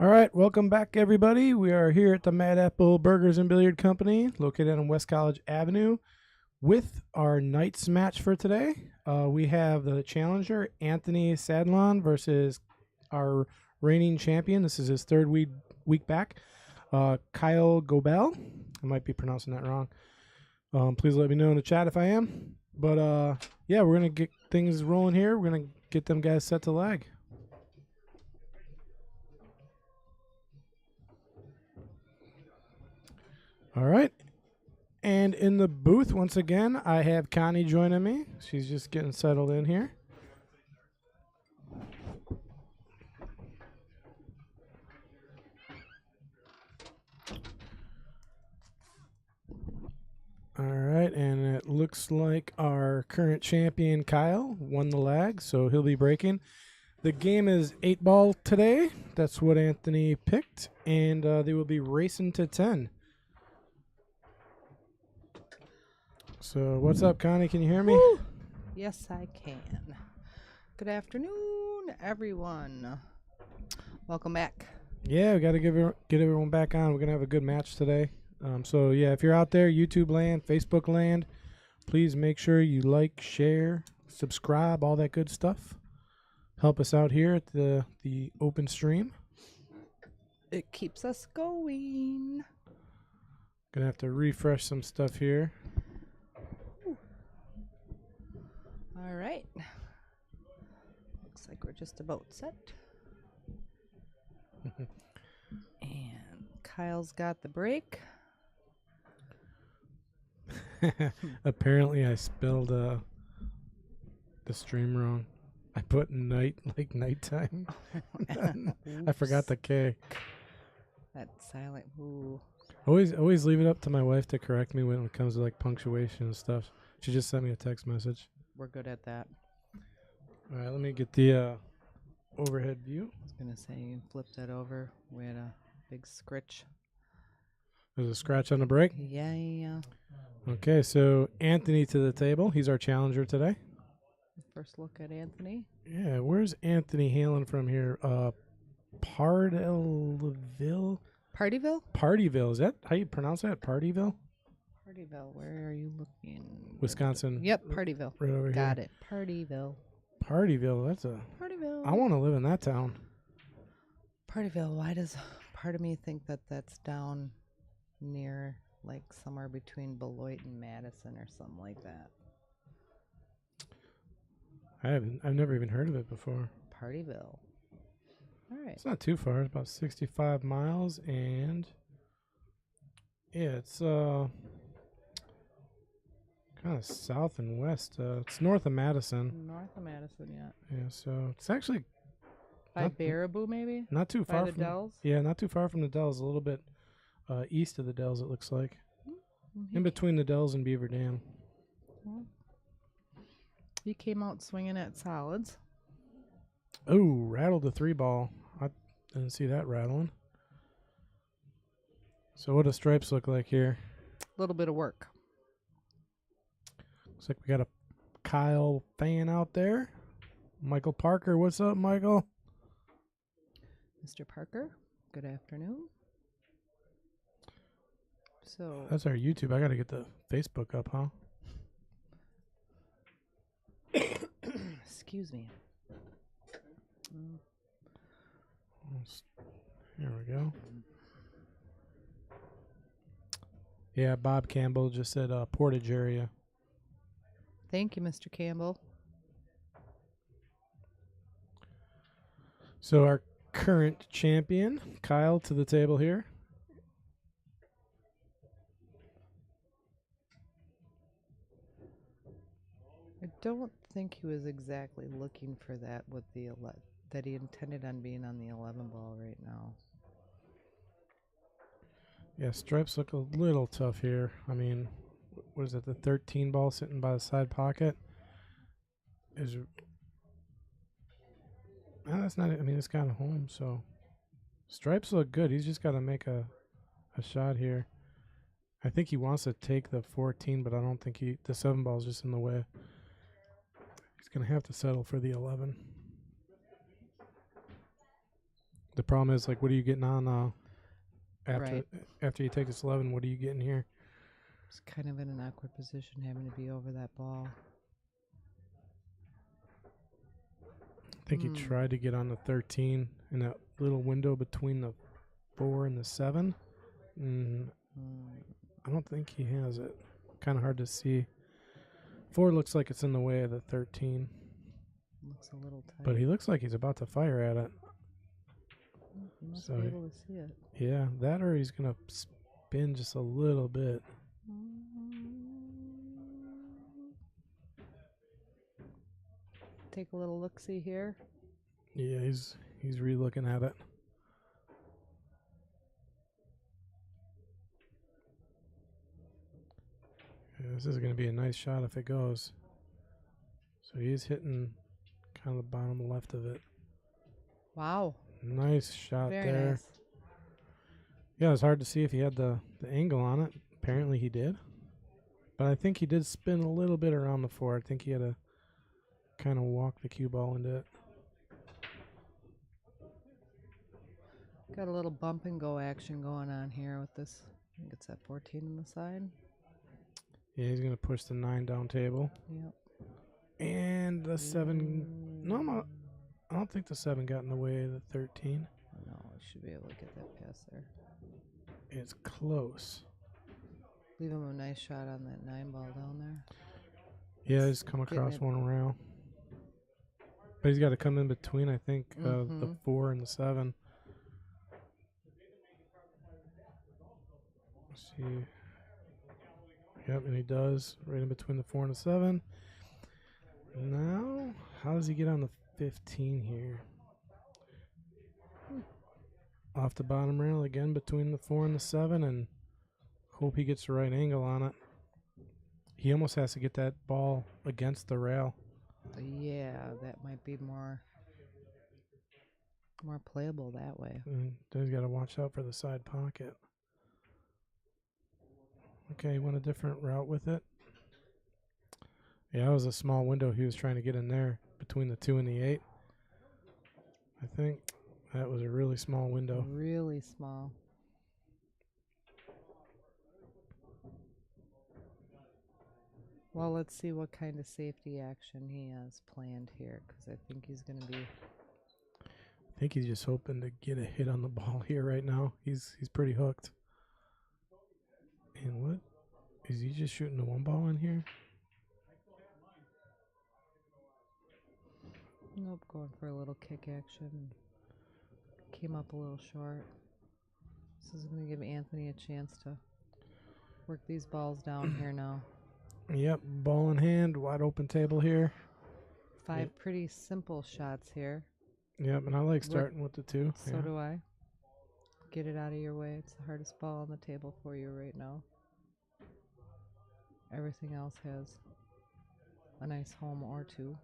All right, welcome back, everybody. We are here at the Mad Apple Burgers and Billiard Company, located on West College Avenue, with our night's match for today. We have the challenger, Anthony Sadlon, versus our reigning champion. This is his third week back, Kyle Goebel. I might be pronouncing that wrong. Please let me know in the chat if I am. But, yeah, we're going to get things rolling here. We're going to get them guys set to lag. All right. And in the booth, once again, I have Connie joining me. She's just getting settled in here. All right, and it looks like our current champion, Kyle, won the lag, so he'll be breaking. The game is 8-ball today. That's what Anthony picked, and they will be racing to 10. So what's up, Connie? Can you hear me? Woo! Yes, I can. Good afternoon, everyone. Welcome back. Yeah, we got to get everyone back on. We're going to have a good match today. So, yeah, if you're out there, YouTube land, Facebook land, please make sure you like, share, subscribe, all that good stuff. Help us out here at the open stream. It keeps us going. Going to have to refresh some stuff here. All right. Looks like we're just about set. And Kyle's got the break. Apparently, I spelled the stream wrong. I put night like nighttime. I forgot the K. That silent ooh. Always leave it up to my wife to correct me when it comes to like punctuation and stuff. She just sent me a text message. We're good at that. All right, let me get the overhead view. I was going to say, you flip that over. We had a big scritch. There's a scratch on the break. Yeah. Okay, so Anthony to the table. He's our challenger today. First look at Anthony. Yeah, where's Anthony hailing from here? Partyville? Partyville. Is that how you pronounce that? Partyville? Partyville. Where are you looking? Wisconsin. Yep, Partyville. Right over here. Got it. Partyville. Partyville. That's a... Partyville. I want to live in that town. Partyville. Why does part of me think that that's down near, like, somewhere between Beloit and Madison or something like that? I've never even heard of it before. Partyville. All right. It's not too far. It's about 65 miles, and yeah, it's kind of south and west. It's north of Madison. North of Madison, yeah. Yeah, so it's actually By Baraboo, maybe? not too far By the from Dells? Yeah, not too far from the Dells. A little bit east of the Dells, it looks like. Mm-hmm. In between the Dells and Beaver Dam. Well, he came out swinging at solids. Oh, rattled the 3-ball. I didn't see that rattling. So what do stripes look like here? A little bit of work. Looks like we got a Kyle fan out there. Michael Parker. What's up, Michael? Mr. Parker, good afternoon. So That's our YouTube. I got to get the Facebook up, huh? excuse me. Here we go. Yeah, Bob Campbell just said Portage area. Thank you, Mr. Campbell. So our current champion, Kyle, to the table here. I don't think he was exactly looking for that with the that he intended on being on the 11 ball right now. Yeah, stripes look a little tough here. I mean, what is it, the 13 ball sitting by the side pocket? That's not it. I mean, it's kind of home, so stripes look good. He's just got to make a shot here. I think he wants to take the 14, but I don't think the 7 ball is just in the way. He's going to have to settle for the 11. The problem is, like, what are you getting on after Right. after you take this 11? What are you getting here? It's kind of in an awkward position having to be over that ball. I think he tried to get on the 13 in that little window between the 4 and the 7. I don't think he has it. Kind of hard to see. 4 looks like it's in the way of the 13. Looks a little tight. But he looks like he's about to fire at it. You must So, be able to see it. Yeah, that or he's going to spin just a little bit. Take a little look-see here. Yeah, he's re-looking at it. Yeah, this is going to be a nice shot if it goes. So he's hitting kind of the bottom left of it. Wow. Nice shot Very there. nice. Yeah, it's hard to see if he had the angle on it. Apparently he did. But I think he did spin a little bit around the 4. I think he had to kind of walk the cue ball into it. Got a little bump and go action going on here with this. I think it's at 14 on the side. Yeah, he's going to push the 9 down table. Yep. And the 7. No, I don't think the 7 got in the way of the 13. No, I should be able to get that pass there. It's close. Leave him a nice shot on that 9 ball down there. Yeah, he's come across one rail. But he's got to come in between, I think, the 4 and the 7. Let's see. Yep, and he does. Right in between the 4 and the 7. Now, how does he get on the 15 here? Off the bottom rail again between the 4 and the 7, and hope he gets the right angle on it. He almost has to get that ball against the rail. Yeah, that might be more playable that way. And then he's got to watch out for the side pocket. Okay, he went a different route with it. Yeah, that was a small window he was trying to get in there between the 2 and the 8. I think that was a really small window. Really small. Well, let's see what kind of safety action he has planned here, because I think he's going to be... I think he's just hoping to get a hit on the ball here right now. He's pretty hooked. And what? Is he just shooting the 1 ball in here? Nope, going for a little kick action. Came up a little short. This is going to give Anthony a chance to work these balls down here now. Yep, ball in hand, wide open table here. 5 pretty simple shots here. Yep, and I like starting with the 2. So do I. Get it out of your way. It's the hardest ball on the table for you right now. Everything else has a nice home or 2.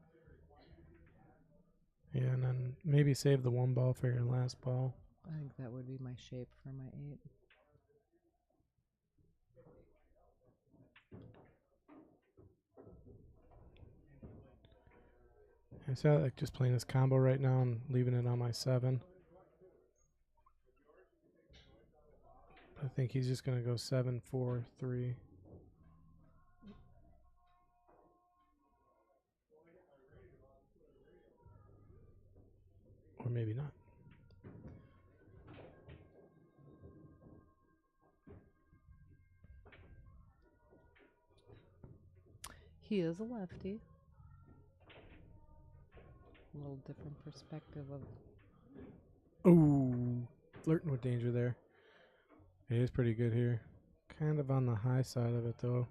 Yeah, and then maybe save the 1 ball for your last ball. I think that would be my shape for my 8. I see I like just playing this combo right now and leaving it on my 7. I think he's just going to go 7, 4, 3. Or maybe not. He is a lefty. A little different perspective of... Ooh, flirting with danger there. It is pretty good here. Kind of on the high side of it, though.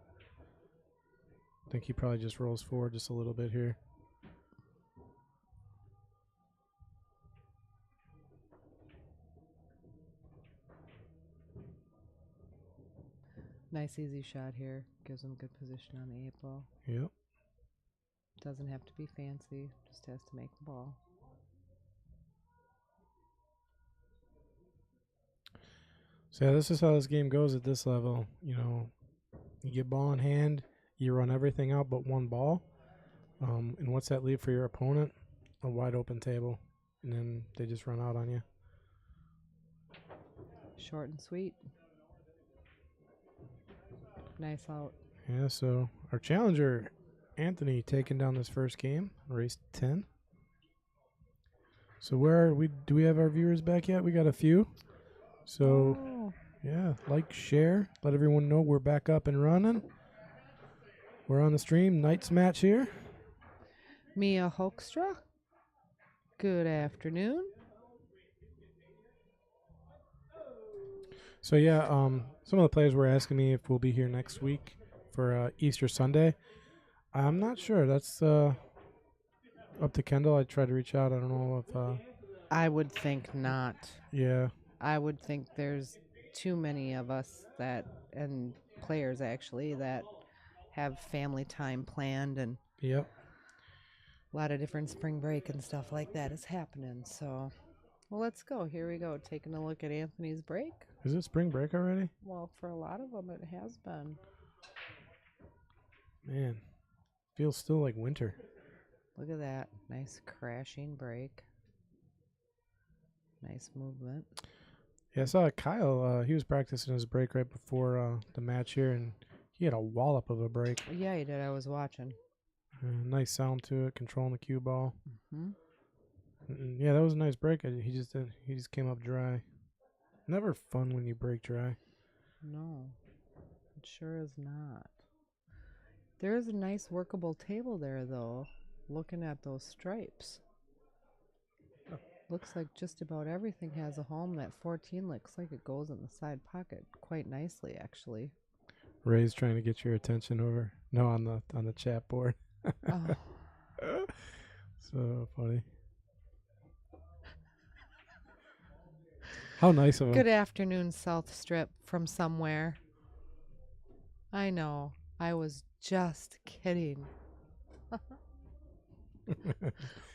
I think he probably just rolls forward just a little bit here. Nice easy shot here. Gives him good position on the 8 ball. Yep. Doesn't have to be fancy. Just has to make the ball. So yeah, this is how this game goes at this level. You know, you get ball in hand, you run everything out but 1 ball. And what's that leave for your opponent? A wide open table. And then they just run out on you. Short and sweet. Nice out. Yeah, so our challenger, Anthony, taking down this first game, race 10. So where are we? Do we have our viewers back yet? We got a few. So, Oh, yeah, like, share, let everyone know we're back up and running. We're on the stream. Night's match here. Mia Hoekstra. Good afternoon. So, yeah, some of the players were asking me if we'll be here next week for Easter Sunday. I'm not sure. That's up to Kendall. I tried to reach out. I don't know if, I would think not. yeah. I would think there's too many of us that, and players actually, that have family time planned, and Yep. a lot of different spring break and stuff like that is happening. So, well, let's go. Here we go. Taking a look at Anthony's break. Is it spring break already? Well, for a lot of them, it has been. Man, feels still like winter. Look at that. Nice crashing break. Nice movement. Yeah, I saw Kyle. He was practicing his break right before the match here, and he had a wallop of a break. Yeah, he did. I was watching. Nice sound to it, controlling the cue ball. Hmm. Yeah, that was a nice break. He just came up dry. Never fun when you break dry. No, it sure is not. There is a nice workable table there, though, looking at those stripes. Looks like just about everything has a home. That 14 looks like it goes in the side pocket quite nicely, actually. Ray's trying to get your attention over. No, on the chat board. Oh. So funny. How nice of him. Good afternoon, South Strip from somewhere. I know. I was just kidding.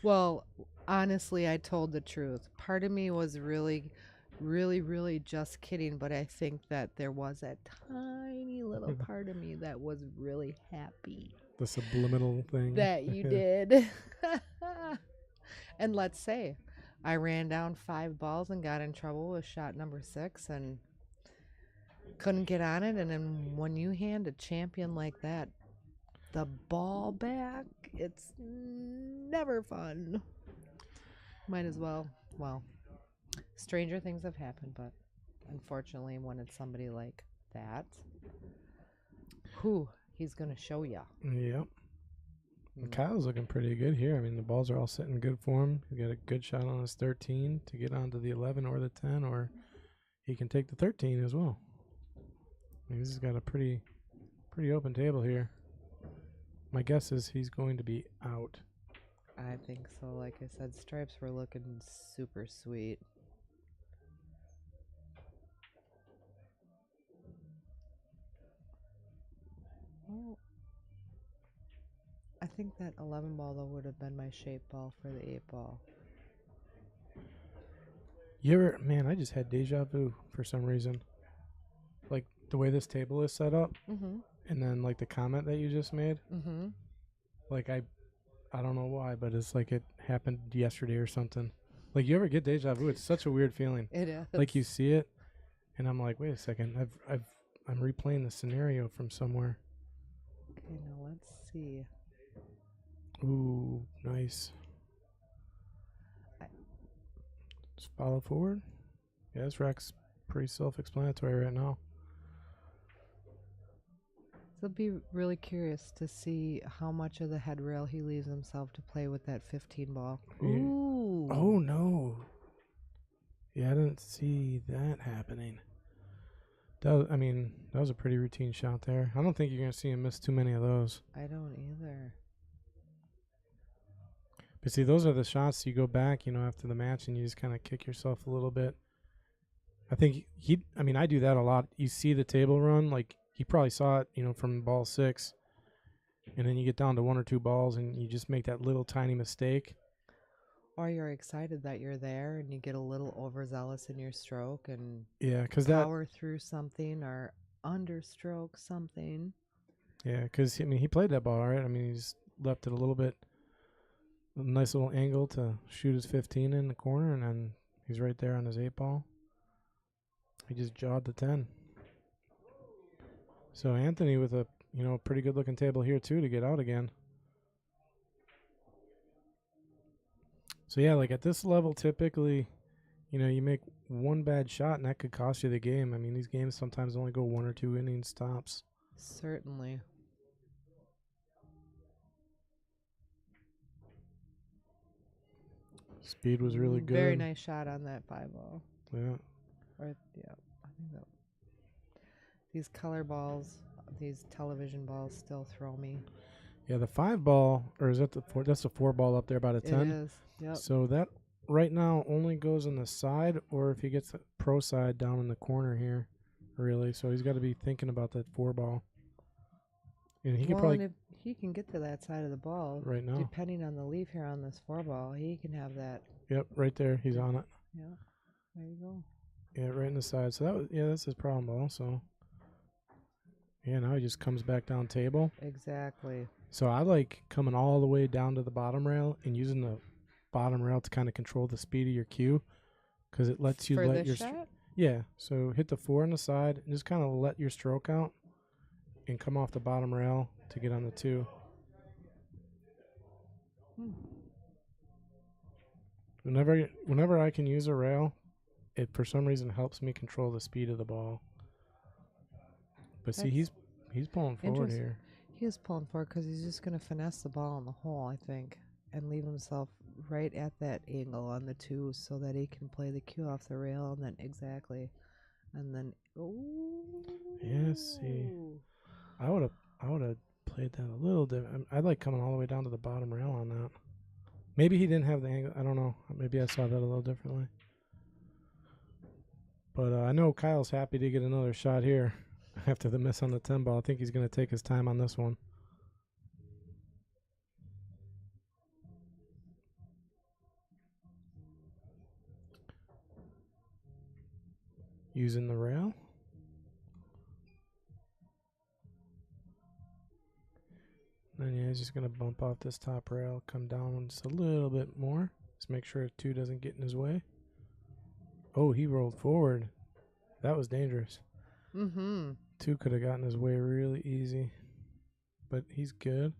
Well, honestly, I told the truth. Part of me was really, really, really just kidding, but I think that there was a tiny little part of me that was really happy The subliminal thing. that you did. And let's say I ran down 5 balls and got in trouble with shot number 6 and couldn't get on it. And then when you hand a champion like that the ball back, it's never fun. Might as well. Well, stranger things have happened, but unfortunately, when it's somebody like that, he's going to show ya. Yep. Kyle's looking pretty good here. I mean, the balls are all set in good form. He got a good shot on his 13 to get onto the 11 or the 10, or he can take the 13 as well. I mean, he's got a pretty open table here. My guess is he's going to be out. I think so. Like I said, stripes were looking super sweet. Well, I think that 11 ball, though, would have been my shape ball for the 8 ball. Man, I just had deja vu for some reason. Like the way this table is set up, Mm-hmm. and then like the comment that you just made. Mm-hmm. Like I don't know why, but it's like it happened yesterday or something. Like you ever get deja vu? It's such a weird feeling. It is. Like you see it, and I'm like, wait a second, I'm replaying the scenario from somewhere. Okay, now let's see. Ooh, nice. Just follow forward. Yeah, this rack's pretty self-explanatory right now. So I'll be really curious to see how much of the head rail he leaves himself to play with that 15 ball. Yeah. Ooh. Oh no. Yeah, I didn't see that happening. That was a pretty routine shot there. I don't think you're gonna see him miss too many of those. I don't either. But see, those are the shots you go back, after the match and you just kind of kick yourself a little bit. I think I do that a lot. You see the table run, like he probably saw it, from ball 6. And then you get down to 1 or 2 balls and you just make that little tiny mistake. Or you're excited that you're there and you get a little overzealous in your stroke and power through something or understroke something. Yeah, because, he played that ball, right? He's left it a little bit. A nice little angle to shoot his 15 in the corner, and then he's right there on his 8 ball. He just jawed the 10. So Anthony with a pretty good looking table here too to get out again. So yeah, like at this level, typically, you make one bad shot and that could cost you the game. I mean, these games sometimes only go 1 or 2 innings tops. Certainly. Speed was really good. Very nice shot on that 5-ball. Yeah. Or yeah, I think that. These color balls, these television balls, still throw me. Yeah, the 5-ball, or is that the 4? That's the 4-ball up there by the 10. It is. Yep. So that right now only goes on the side, or if he gets the pro side down in the corner here, really. So he's got to be thinking about that 4-ball. And he can probably. And if he can get to that side of the ball right now. depending on the leaf here on this 4-ball, he can have that. Yep, right there. He's on it. Yeah, there you go. Yeah, right in the side. So that's his problem ball. So yeah, now he just comes back down table. Exactly. So I like coming all the way down to the bottom rail and using the bottom rail to kind of control the speed of your cue, because it lets you let your shot? Yeah. So hit the 4 on the side and just kind of let your stroke out and come off the bottom rail to get on the 2. Whenever I can use a rail, it for some reason helps me control the speed of the ball. But see, he's pulling forward here. He is pulling forward because he's just going to finesse the ball in the hole, I think, and leave himself right at that angle on the 2 so that he can play the cue off the rail and then Yeah, see, I would have played that a little different. I like coming all the way down to the bottom rail on that. Maybe he didn't have the angle. I don't know. Maybe I saw that a little differently. But I know Kyle's happy to get another shot here after the miss on the 10 ball. I think he's going to take his time on this one. Using the rail. And yeah, he's just going to bump off this top rail, come down just a little bit more. Just make sure 2 doesn't get in his way. Oh, he rolled forward. That was dangerous. 2 could have gotten his way really easy. But he's good.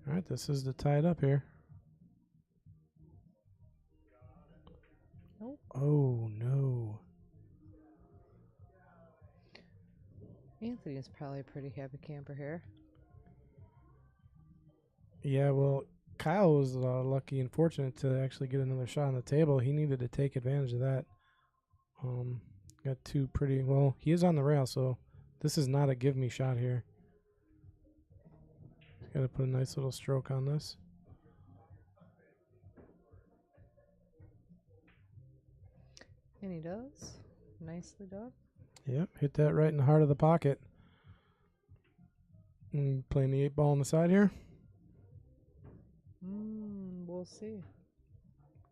All right, this is the tie it up here. Nope. Oh, no. Anthony's probably a pretty happy camper here. Yeah, well, Kyle was lucky and fortunate to actually get another shot on the table. He needed to take advantage of that. Got 2 pretty... Well, he is on the rail, so this is not a give me shot here. Got to put a nice little stroke on this. And he does. Nicely done. Yep, hit that right in the heart of the pocket. And playing the 8-ball on the side here. We'll see.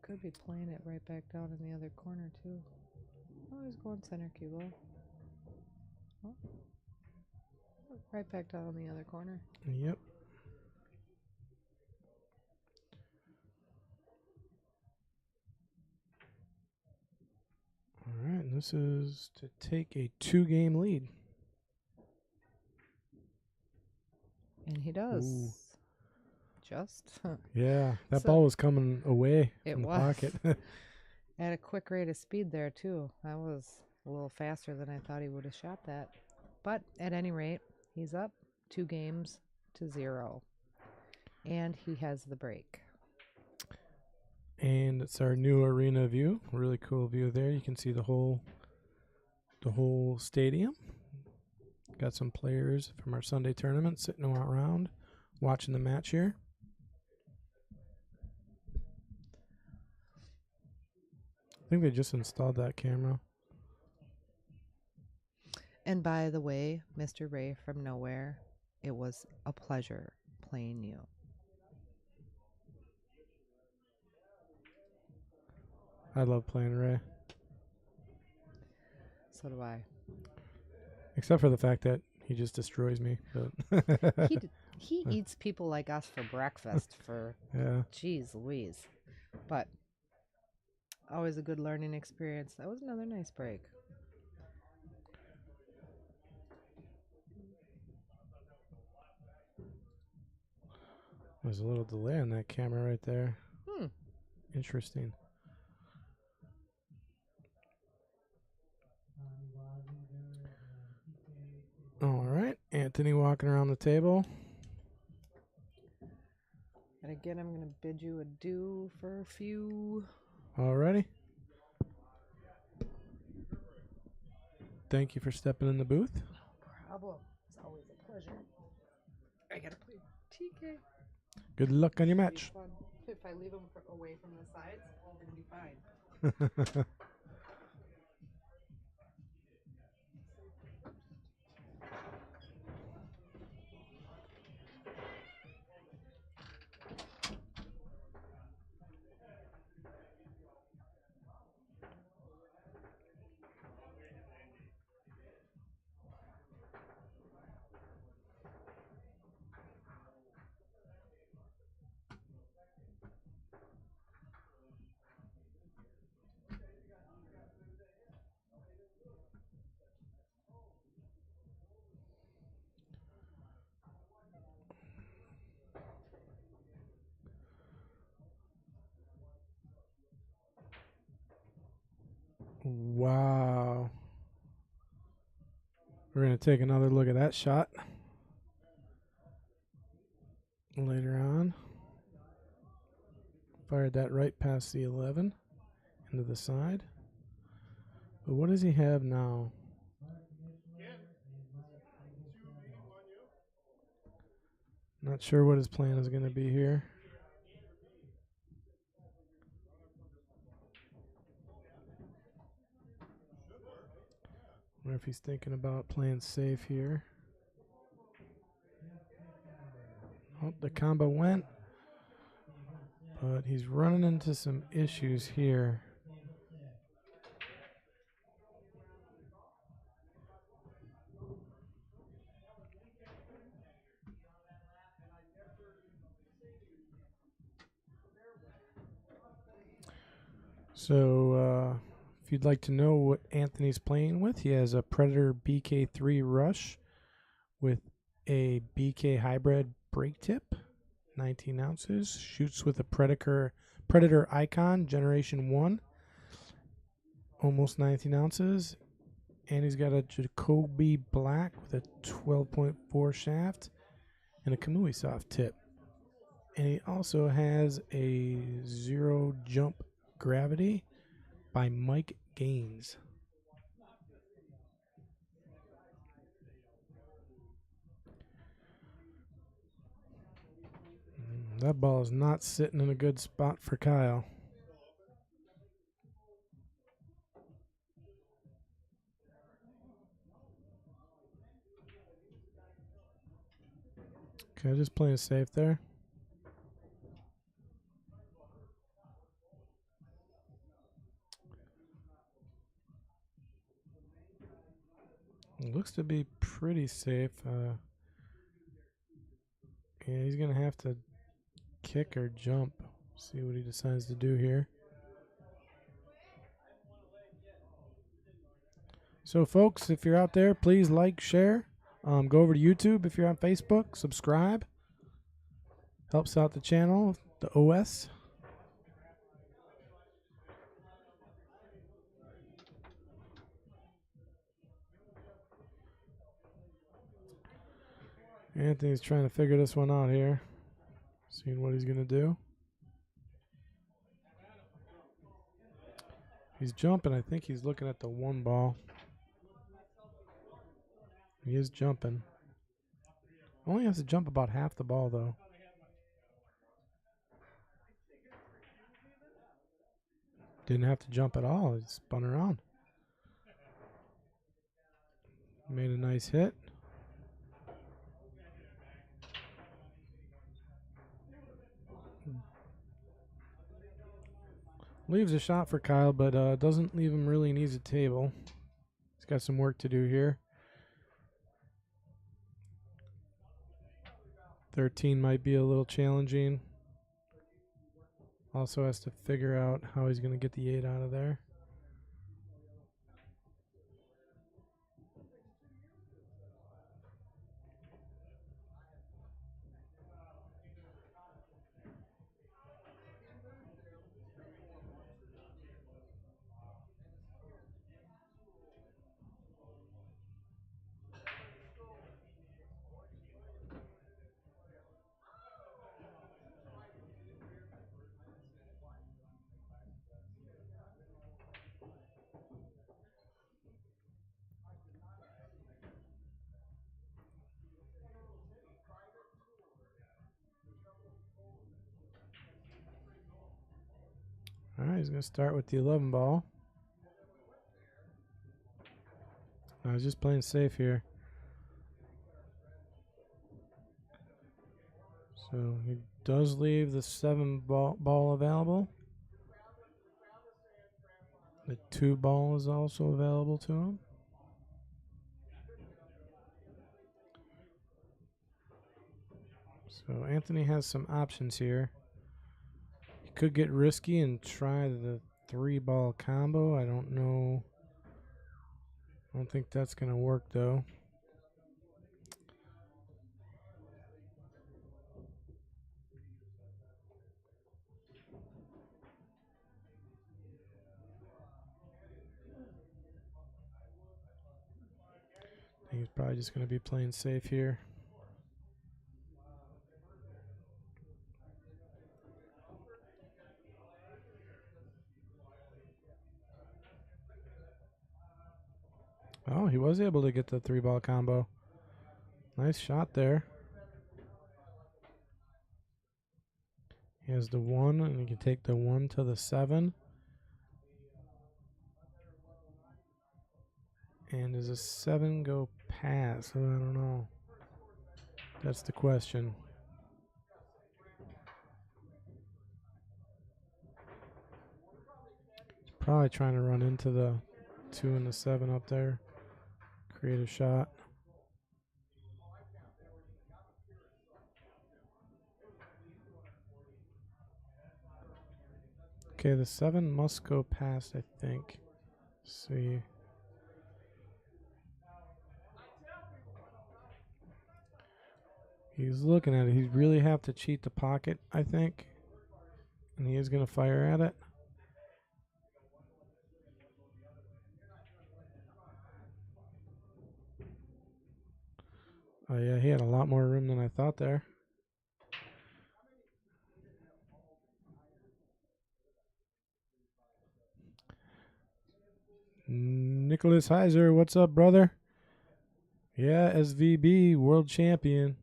Could be playing it right back down in the other corner, too. Oh, he's going center cue ball. Oh. Right back down in the other corner. Yep. All right, and this is to take a 2-game lead. And he does. Ooh. Just. Yeah, that ball was coming away from the pocket. At a quick rate of speed there, too. That was a little faster than I thought he would have shot that. But at any rate, he's up 2-0. And he has the break. And it's our new arena view. Really cool view there. You can see the whole stadium. Got some players from our Sunday tournament sitting around watching the match here. I think they just installed that camera. And by the way, Mr. Ray from Nowhere, it was a pleasure playing you. I love playing Ray. So do I. Except for the fact that he just destroys me. But He eats people like us for breakfast for, yeah. geez Louise. But always a good learning experience. That was another nice break. There's a little delay on that camera right there. Interesting. All right, Anthony walking around the table. And again, I'm going to bid you adieu for a few. Alrighty. Thank you for stepping in the booth. No problem. It's always a pleasure. I got to play TK. Good luck on your match. If I leave them away from the sides, it'll be fine. Wow. We're going to take another look at that shot later on. Fired that right past the 11 into the side. But what does he have now? Not sure what his plan is going to be here. Wonder if he's thinking about playing safe here. Oh, the combo went. But he's running into some issues here. So, if you'd like to know what Anthony's playing with, he has a Predator BK3 Rush with a BK Hybrid brake tip, 19 ounces. Shoots with a Predator Icon Generation 1, almost 19 ounces. And he's got a Jacoby Black with a 12.4 shaft and a Kamui soft tip. And he also has a Zero Jump Gravity by Mike Gaines. That ball is not sitting in a good spot for Kyle. Okay, just playing safe there. It looks to be pretty safe. Yeah, he's going to have to kick or jump. See what he decides to do here. So, folks, if you're out there, please like, share. Go over to YouTube if you're on Facebook. Subscribe. Helps out the channel, the OS. Anthony's trying to figure this one out here. Seeing what he's going to do. He's jumping. I think he's looking at the one ball. He is jumping. Only has to jump about half the ball, though. Didn't have to jump at all. He spun around. Made a nice hit. Leaves a shot for Kyle, but doesn't leave him really an easy table. He's got some work to do here. 13 might be a little challenging. Also has to figure out how he's going to get the 8 out of there. All right, he's going to start with the 11 ball. I was just playing safe here. So he does leave the 7 ball available. The 2 ball is also available to him. So Anthony has some options here. He could get risky and try the 3 ball combo. I don't know. I don't think that's going to work though. I think he's probably just going to be playing safe here. Oh, he was able to get the 3 ball combo. Nice shot there. He has the 1, and he can take the 1 to the 7. And does a 7 go past? I don't know. That's the question. He's probably trying to run into the 2 and the 7 up there. Create a shot. Okay, the 7 must go past, I think. Let's see. He's looking at it. He really have to cheat the pocket, I think. And he is going to fire at it. Oh, yeah, he had a lot more room than I thought there. Nicholas Heiser, what's up, brother? Yeah, SVB, world champion.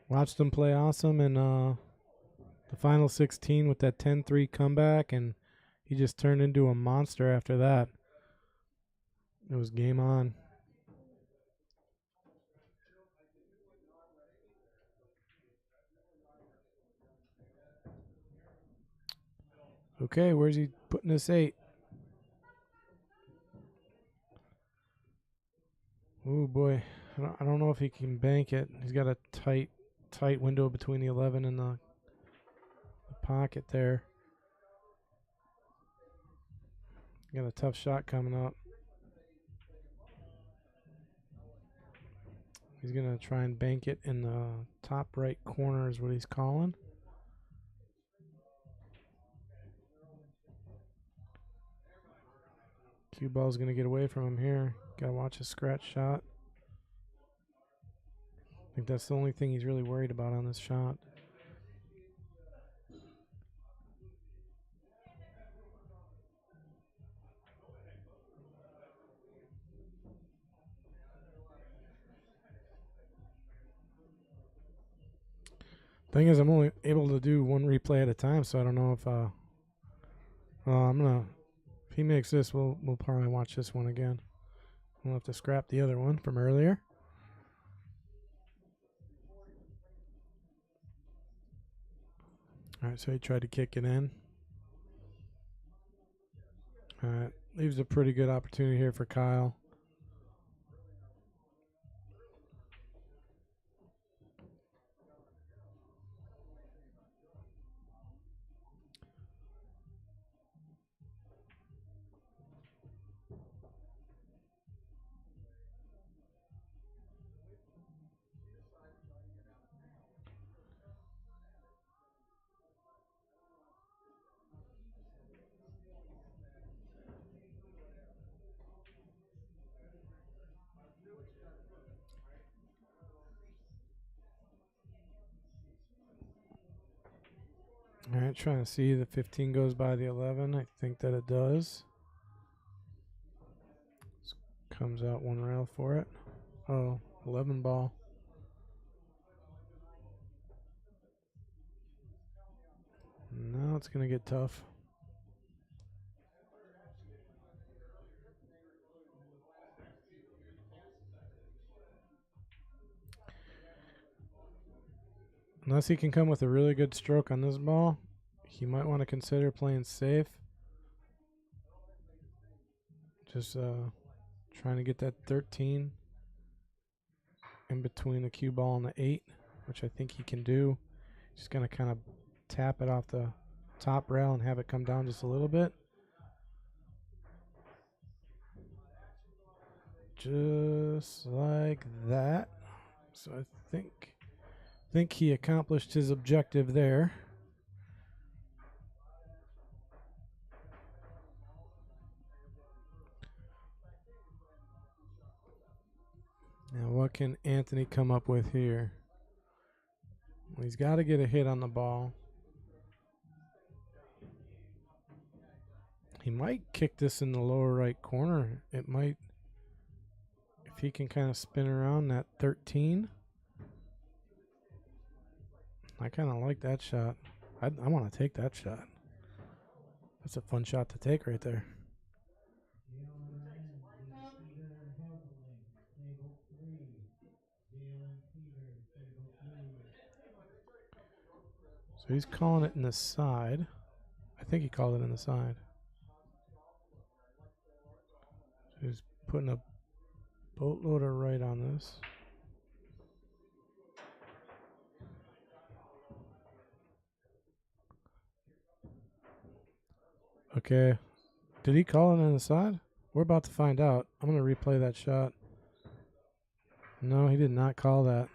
Watched him play awesome in the final 16 with that 10-3 comeback, and he just turned into a monster after that. It was game on. Okay, where's he putting this 8? Oh boy, I don't know if he can bank it. He's got a tight window between the 11 and the pocket there. Got a tough shot coming up. He's gonna try and bank it in the top right corner is what he's calling. Cue ball's gonna get away from him here. Gotta watch his scratch shot. I think that's the only thing he's really worried about on this shot. Thing is, I'm only able to do one replay at a time, so I don't know if I'm gonna. If he makes this, we'll probably watch this one again. We'll have to scrap the other one from earlier. All right, so he tried to kick it in. All right, leaves a pretty good opportunity here for Kyle. trying to see the 15 goes by the 11. I think that it does. Comes out one rail for it. Oh, 11 ball. Now it's going to get tough. Unless he can come with a really good stroke on this ball, he might want to consider playing safe. Just trying to get that 13 in between the cue ball and the 8, which I think he can do. Just going to kind of tap it off the top rail and have it come down just a little bit. Just like that. So I think he accomplished his objective there. Now what can Anthony come up with here? Well, he's got to get a hit on the ball. He might kick this in the lower right corner. It might, if he can kind of spin around that 13. I kind of like that shot. I want to take that shot. That's a fun shot to take right there. So he's calling it in the side. I think he called it in the side. So he's putting a boatload of right on this. Okay. Did he call it on the side? We're about to find out. I'm going to replay that shot. No, he did not call that.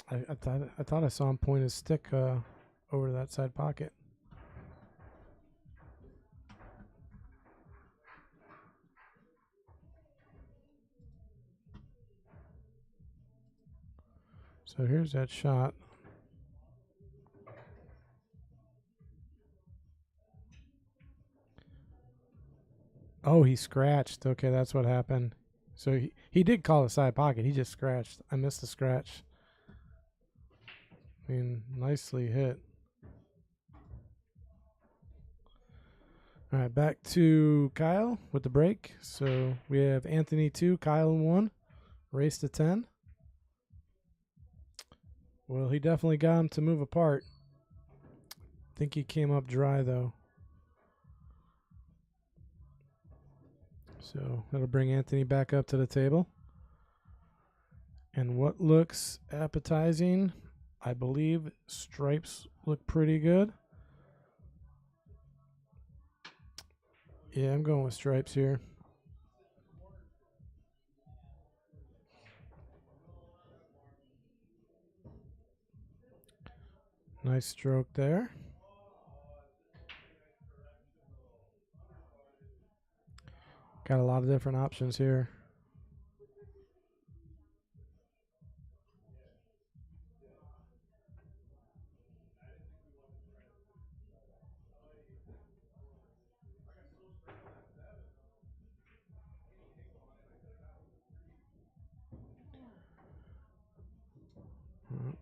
I thought I saw him point his stick over to that side pocket. So here's that shot. Oh, he scratched. Okay, that's what happened. So he did call the side pocket. He just scratched. I missed the scratch. I mean, nicely hit. All right, back to Kyle with the break. So we have Anthony 2, Kyle 1. Race to 10. Well, he definitely got him to move apart. I think he came up dry, though. So that'll bring Anthony back up to the table. And what looks appetizing, I believe stripes look pretty good. Yeah, I'm going with stripes here. Nice stroke there. Got a lot of different options here.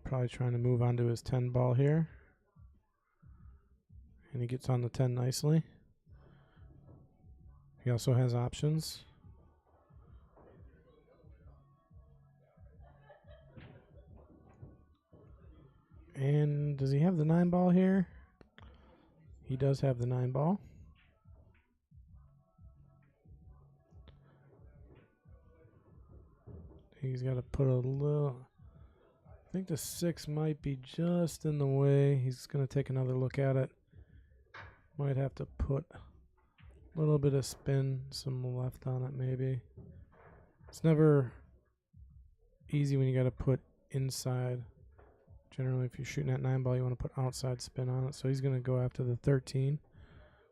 Probably trying to move on to his 10 ball here. And he gets on the 10 nicely. He also has options. And does he have the 9 ball here? He does have the 9 ball. He's got to put a little... I think the 6 might be just in the way. He's going to take another look at it. Might have to put a little bit of spin, some left on it maybe. It's never easy when you got to put inside. Generally, if you're shooting at 9 ball, you want to put outside spin on it. So he's going to go after the 13.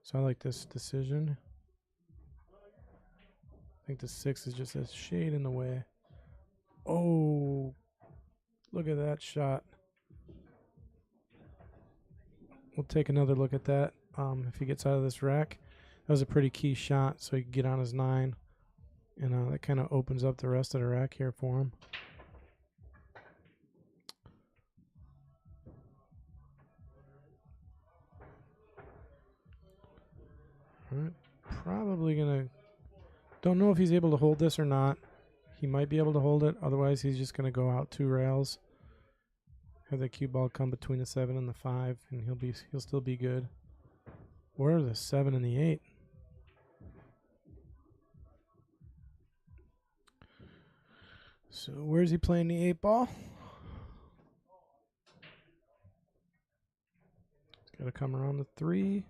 So I like this decision. I think the 6 is just a shade in the way. Oh, look at that shot. we'll take another look at that if he gets out of this rack. That was a pretty key shot, so he could get on his 9. And that kind of opens up the rest of the rack here for him. All right, probably going to... Don't know if he's able to hold this or not. He might be able to hold it. Otherwise, he's just going to go out 2 rails. Have the cue ball come between the 7 and the 5, and he'll still be good. Or the 7 and the 8. So where's he playing the 8 ball? He's got to come around the 3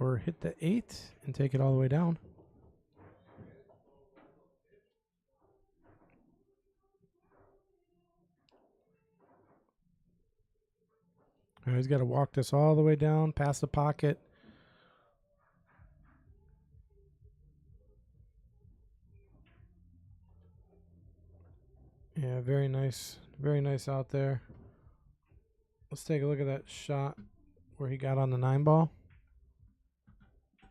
or hit the 8 and take it all the way down. All right, he's got to walk this all the way down past the pocket. Yeah, very nice out there. Let's take a look at that shot where he got on the 9 ball.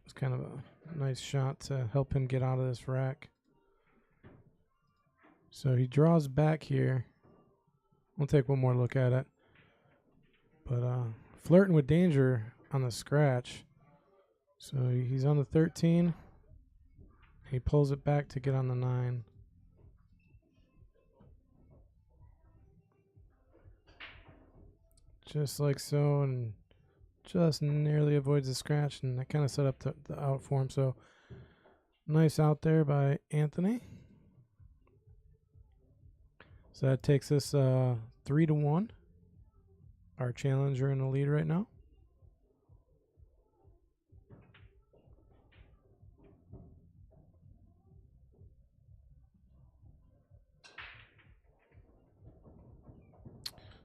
It's kind of a nice shot to help him get out of this rack. So he draws back here. We'll take one more look at it. But flirting with danger on the scratch. So he's on the 13. He pulls it back to get on the 9. Just like so, and just nearly avoids the scratch, and that kind of set up the out for him. So nice out there by Anthony. So that takes us 3-1. Our challenger in the lead right now.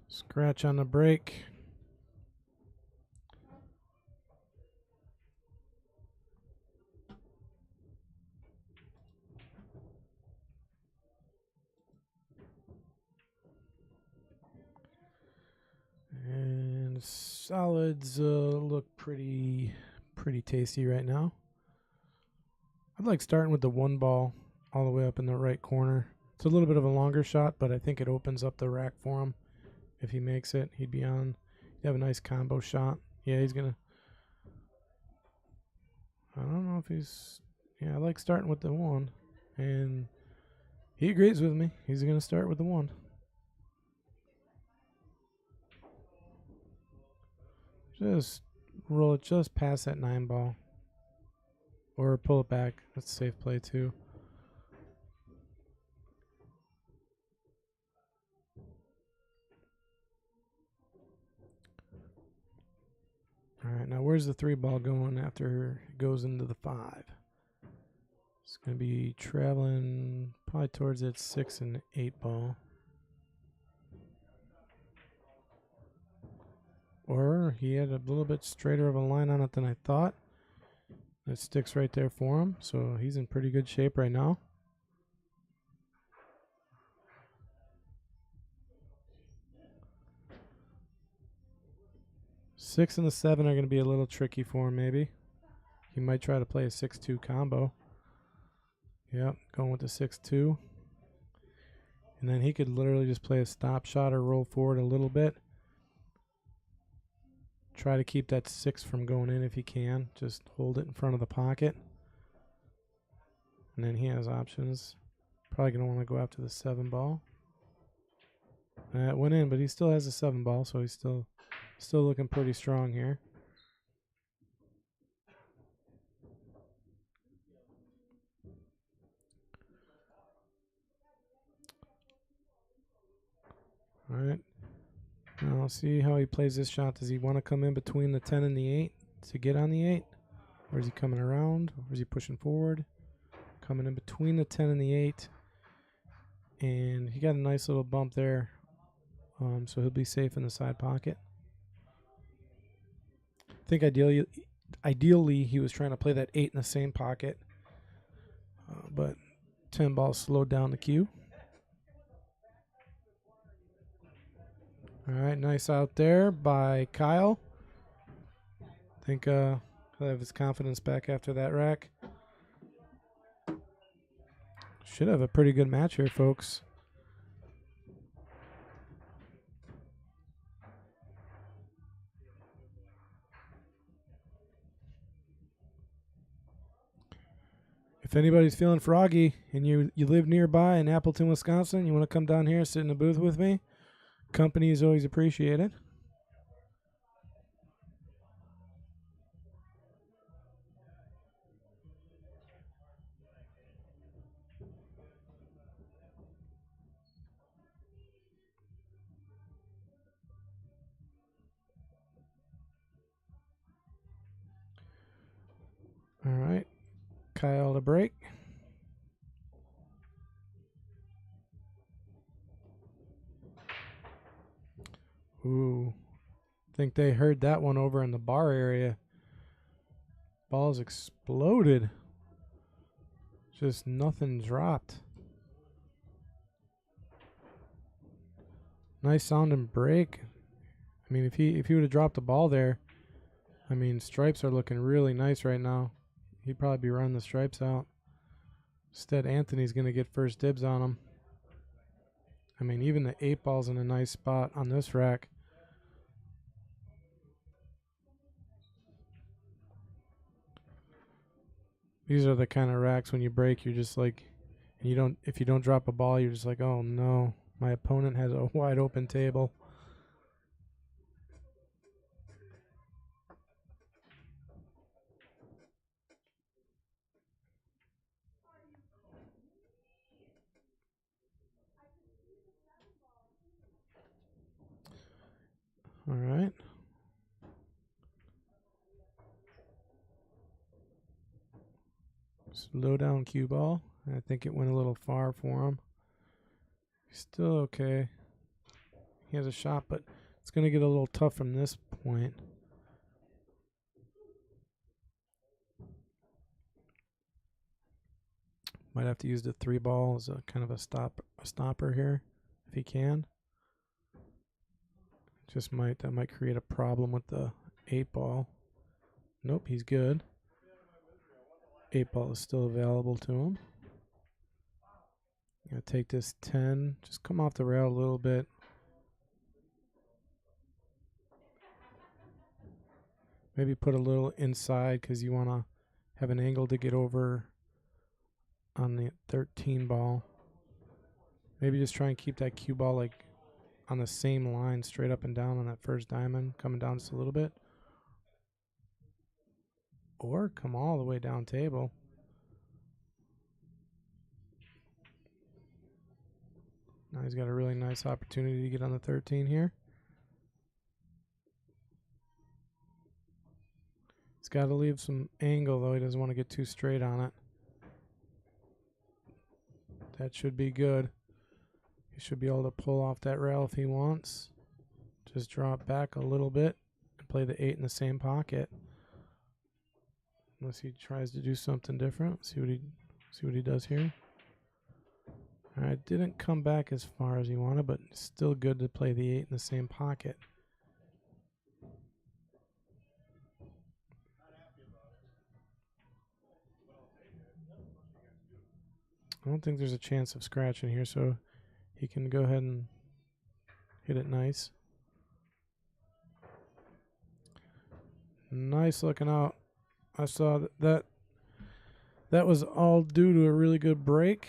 Scratch on the break. And solids look pretty tasty right now. I'd like starting with the 1 ball all the way up in the right corner. It's a little bit of a longer shot, but I think it opens up the rack for him. If he makes it, he'd be on. He'd have a nice combo shot. Yeah, he's going to... I don't know if he's... Yeah, I like starting with the 1. And he agrees with me. He's going to start with the 1. Just roll it just past that 9 ball. Or pull it back. That's a safe play too. All right, now where's the 3 ball going after it goes into the 5? It's going to be traveling probably towards that 6 and 8 ball. Or he had a little bit straighter of a line on it than I thought. It sticks right there for him, so he's in pretty good shape right now. Six and the 7 are going to be a little tricky for him, maybe. He might try to play a 6-2 combo. Yep, going with the 6-2. And then he could literally just play a stop shot or roll forward a little bit. Try to keep that 6 from going in if he can. Just hold it in front of the pocket. And then he has options. Probably going to want to go after the 7 ball. That went in, but he still has a 7 ball, so he's still looking pretty strong here. All right. Now I'll see how he plays this shot. Does he want to come in between the 10 and the 8 to get on the 8? Or is he coming around? Or is he pushing forward? Coming in between the 10 and the 8. And he got a nice little bump there. So he'll be safe in the side pocket. I think ideally he was trying to play that 8 in the same pocket. But 10 ball slowed down the cue. All right, nice out there by Kyle. Think he'll have his confidence back after that rack. Should have a pretty good match here, folks. If anybody's feeling froggy and you live nearby in Appleton, Wisconsin, you want to come down here, sit in the booth with me, company is always appreciated. All right, Kyle to break. Ooh, think they heard that one over in the bar area. Balls exploded. Just nothing dropped. Nice sounding break. I mean, if he would have dropped the ball there, I mean, stripes are looking really nice right now. He'd probably be running the stripes out. Instead, Anthony's going to get first dibs on him. I mean, even the 8-ball's in a nice spot on this rack. These are the kind of racks when you break, you're just like, and if you don't drop a ball, you're just like, oh no, my opponent has a wide open table. All right. Slow down cue ball. I think it went a little far for him. He's still okay. He has a shot, but it's going to get a little tough from this point. Might have to use the 3-ball as a kind of a stopper here, if he can. That might create a problem with the 8-ball. Nope, he's good. 8-ball is still available to him. Gonna take this 10. Just come off the rail a little bit. Maybe put a little inside because you want to have an angle to get over on the 13 ball. Maybe just try and keep that cue ball like on the same line straight up and down on that first diamond, coming down just a little bit. Or come all the way down table. Now he's got a really nice opportunity to get on the 13 here. He's got to leave some angle, though. He doesn't want to get too straight on it. That should be good. He should be able to pull off that rail if he wants. Just drop back a little bit and play the 8 in the same pocket. Unless he tries to do something different. See what he does here. All right, didn't come back as far as he wanted, but still good to play the 8 in the same pocket. I don't think there's a chance of scratching here, so he can go ahead and hit it nice. Nice looking out. I saw that was all due to a really good break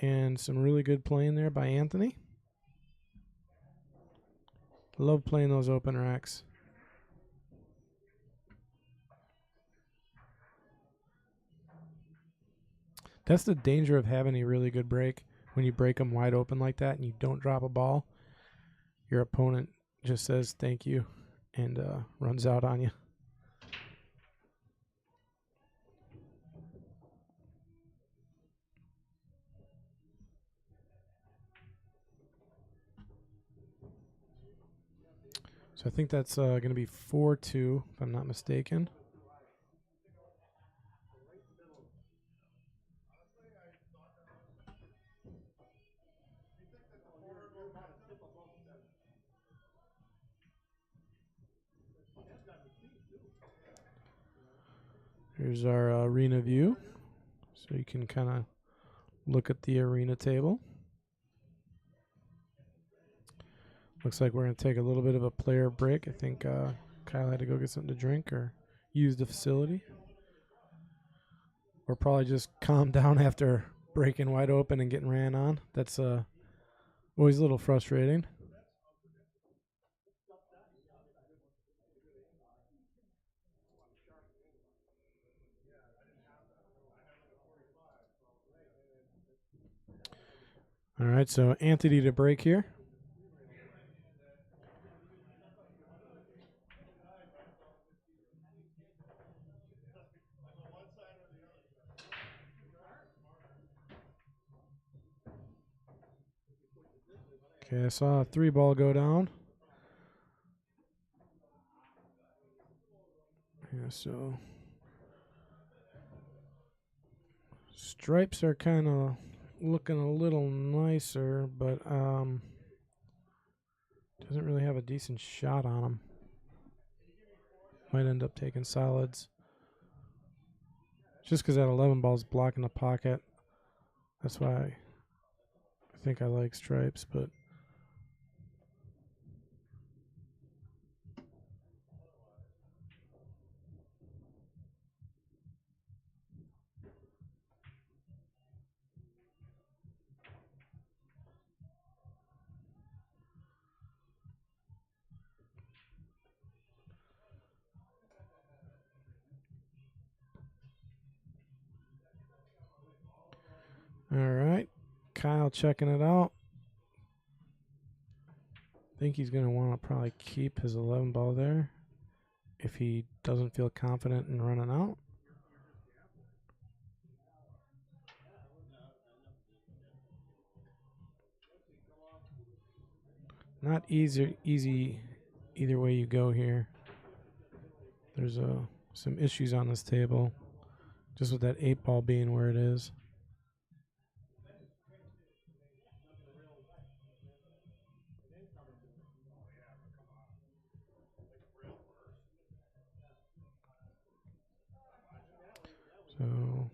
and some really good playing there by Anthony. Love playing those open racks. That's the danger of having a really good break. When you break them wide open like that and you don't drop a ball, your opponent just says thank you and runs out on you. So I think that's going to be 4-2, if I'm not mistaken. Here's our arena view, so you can kind of look at the arena table. Looks like we're going to take a little bit of a player break. I think Kyle had to go get something to drink or use the facility. Or probably just calm down after breaking wide open and getting ran on. That's always a little frustrating. All right, so Anthony to break here. Okay, I saw a 3-ball go down. Yeah, so stripes are kind of looking a little nicer, but doesn't really have a decent shot on them. Might end up taking solids. Just because that 11 ball is blocking the pocket. That's why I think I like stripes, but all right. Kyle checking it out. I think he's going to want to probably keep his 11 ball there if he doesn't feel confident in running out. Not easy either way you go here. There's some issues on this table, just with that 8-ball being where it is. So all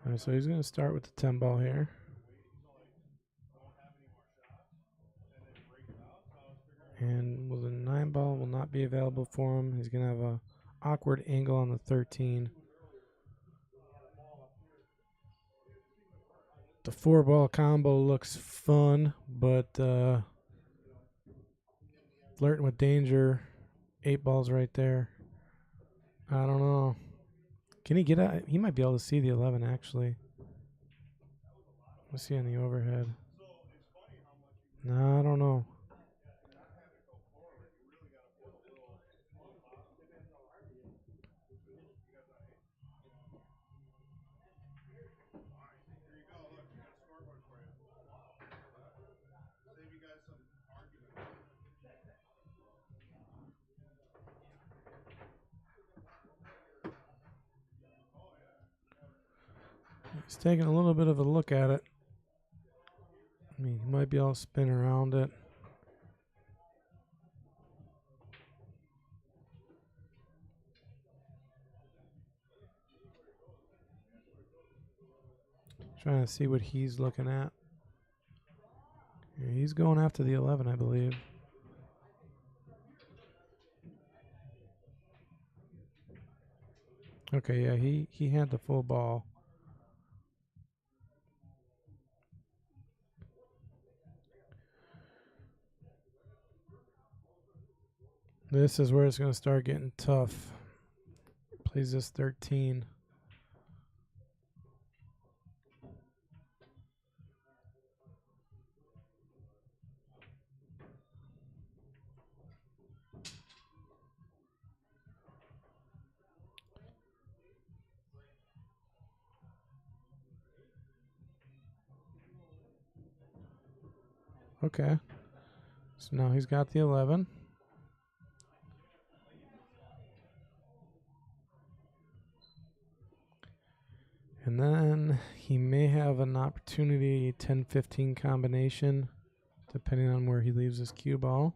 right, so he's going to start with the 10 ball here. And the 9 ball will not be available for him. He's going to have a awkward angle on the 13. The 4-ball combo looks fun, but flirting with danger. 8 balls right there. I don't know. Can he get out? He might be able to see the 11, actually. Let's see on the overhead. No, I don't know. He's taking a little bit of a look at it. I mean, he might be able to spin around it. Trying to see what he's looking at. Yeah, he's going after the 11, I believe. Okay, yeah, he had the full ball. This is where it's going to start getting tough. Plays this 13. Okay. So now he's got the 11. And then he may have an opportunity 10-15 combination, depending on where he leaves his cue ball.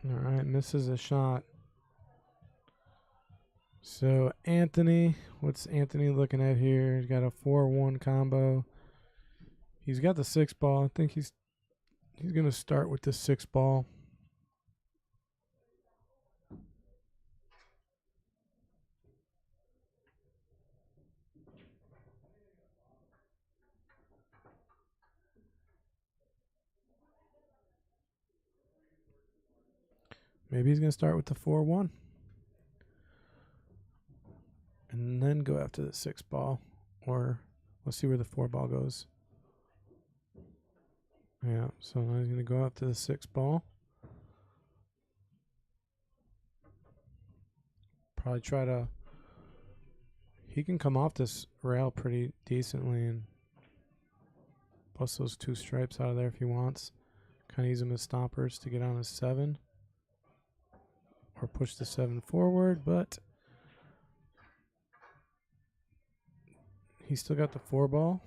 All right, misses a shot. So Anthony, what's Anthony looking at here? He's got a 4-1 combo. He's got the 6 ball. I think he's going to start with the 6 ball. Maybe he's going to start with the 4-1. And then go after the 6 ball. Or let's see where the 4 ball goes. Yeah, so now he's going to go after the 6 ball. Probably try to... He can come off this rail pretty decently and bust those 2 stripes out of there if he wants. Kind of use them as stoppers to get on his 7. Or push the 7 forward, but he's still got the 4 ball.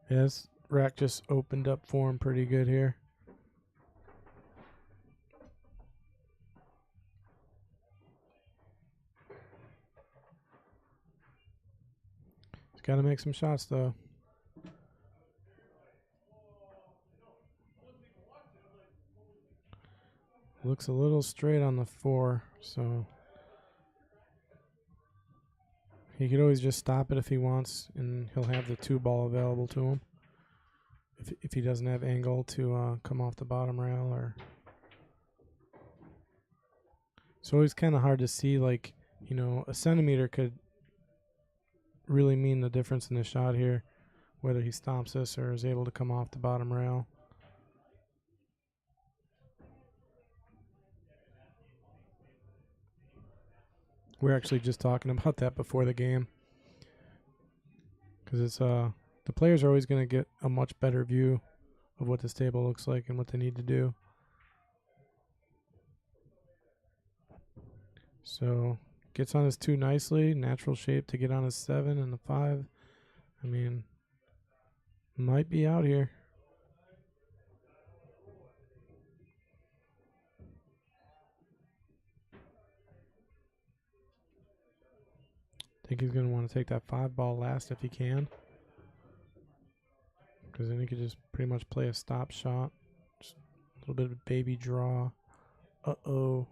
Yes, rack just opened up for him pretty good here. He's got to make some shots, though. Looks a little straight on the 4, so he could always just stop it if he wants, and he'll have the 2 ball available to him. If he doesn't have angle to come off the bottom rail, or it's always kind of hard to see. Like, you know, a centimeter could really mean the difference in the shot here, whether he stomps this or is able to come off the bottom rail. We're actually just talking about that before the game, because it's the players are always going to get a much better view of what this table looks like and what they need to do. So gets on his 2 nicely, natural shape to get on his 7 and the 5. I mean, might be out here. I think he's going to want to take that 5 ball last if he can, because then he could just pretty much play a stop shot. Just a little bit of a baby draw. Uh-oh.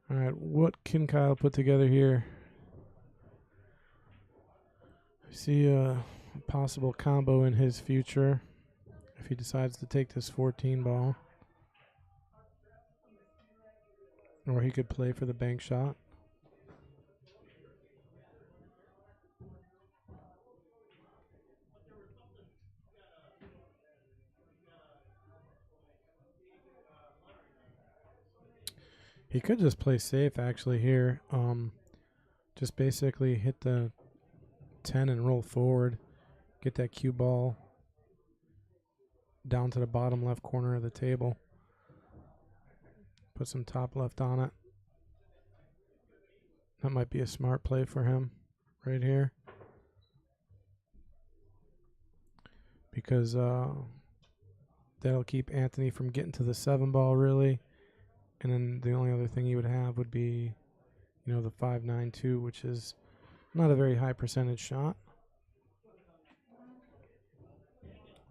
All right, what can Kyle put together here? I see a possible combo in his future if he decides to take this 14 ball. Or he could play for the bank shot. He could just play safe actually here. Just basically hit the 10 and roll forward. Get that cue ball down to the bottom left corner of the table. Put some top left on it. That might be a smart play for him right here, because that'll keep Anthony from getting to the 7 ball really. And then the only other thing he would have would be, you know, the 5-9-2, which is not a very high percentage shot.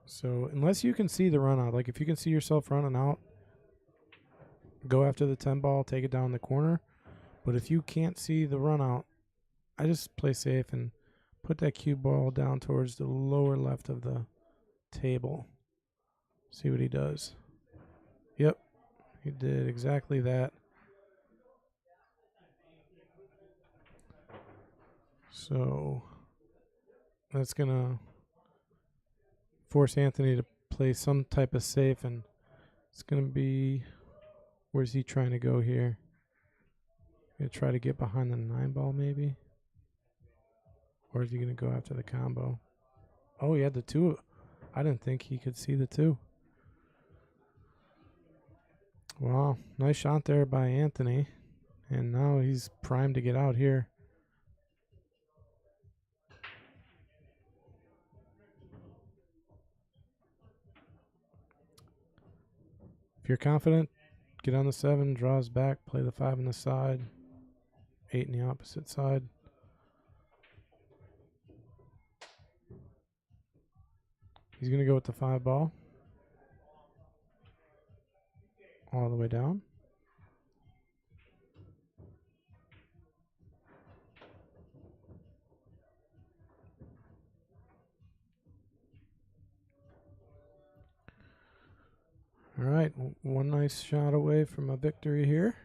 So unless you can see the run out, like if you can see yourself running out, go after the 10 ball, take it down the corner. But if you can't see the run out, I just play safe and put that cue ball down towards the lower left of the table. See what he does. Yep, he did exactly that. So that's going to force Anthony to play some type of safe, and it's going to be, where's he trying to go here? Going to try to get behind the 9 ball maybe? Or is he going to go after the combo? Oh, he had the 2. I didn't think he could see the 2. Wow, nice shot there by Anthony. And now he's primed to get out here. If you're confident, get on the 7, draws back, play the 5 on the side, 8 in the opposite side. He's going to go with the 5 ball. All the way down. All right, one nice shot away from a victory here.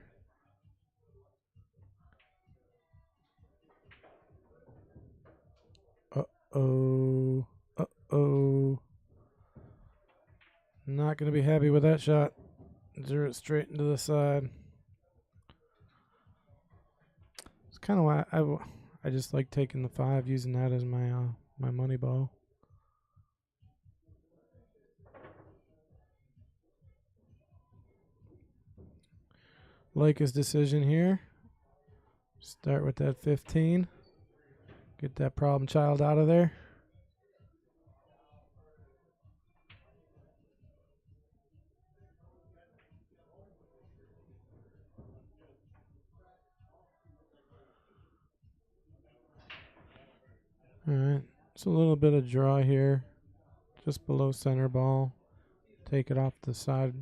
Uh-oh. Uh-oh. Not going to be happy with that shot. Drew it straight into the side. It's kind of why I just like taking the 5, using that as my my money ball. Like his decision here. Start with that 15. Get that problem child out of there. All right. It's a little bit of draw here. Just below center ball. Take it off the side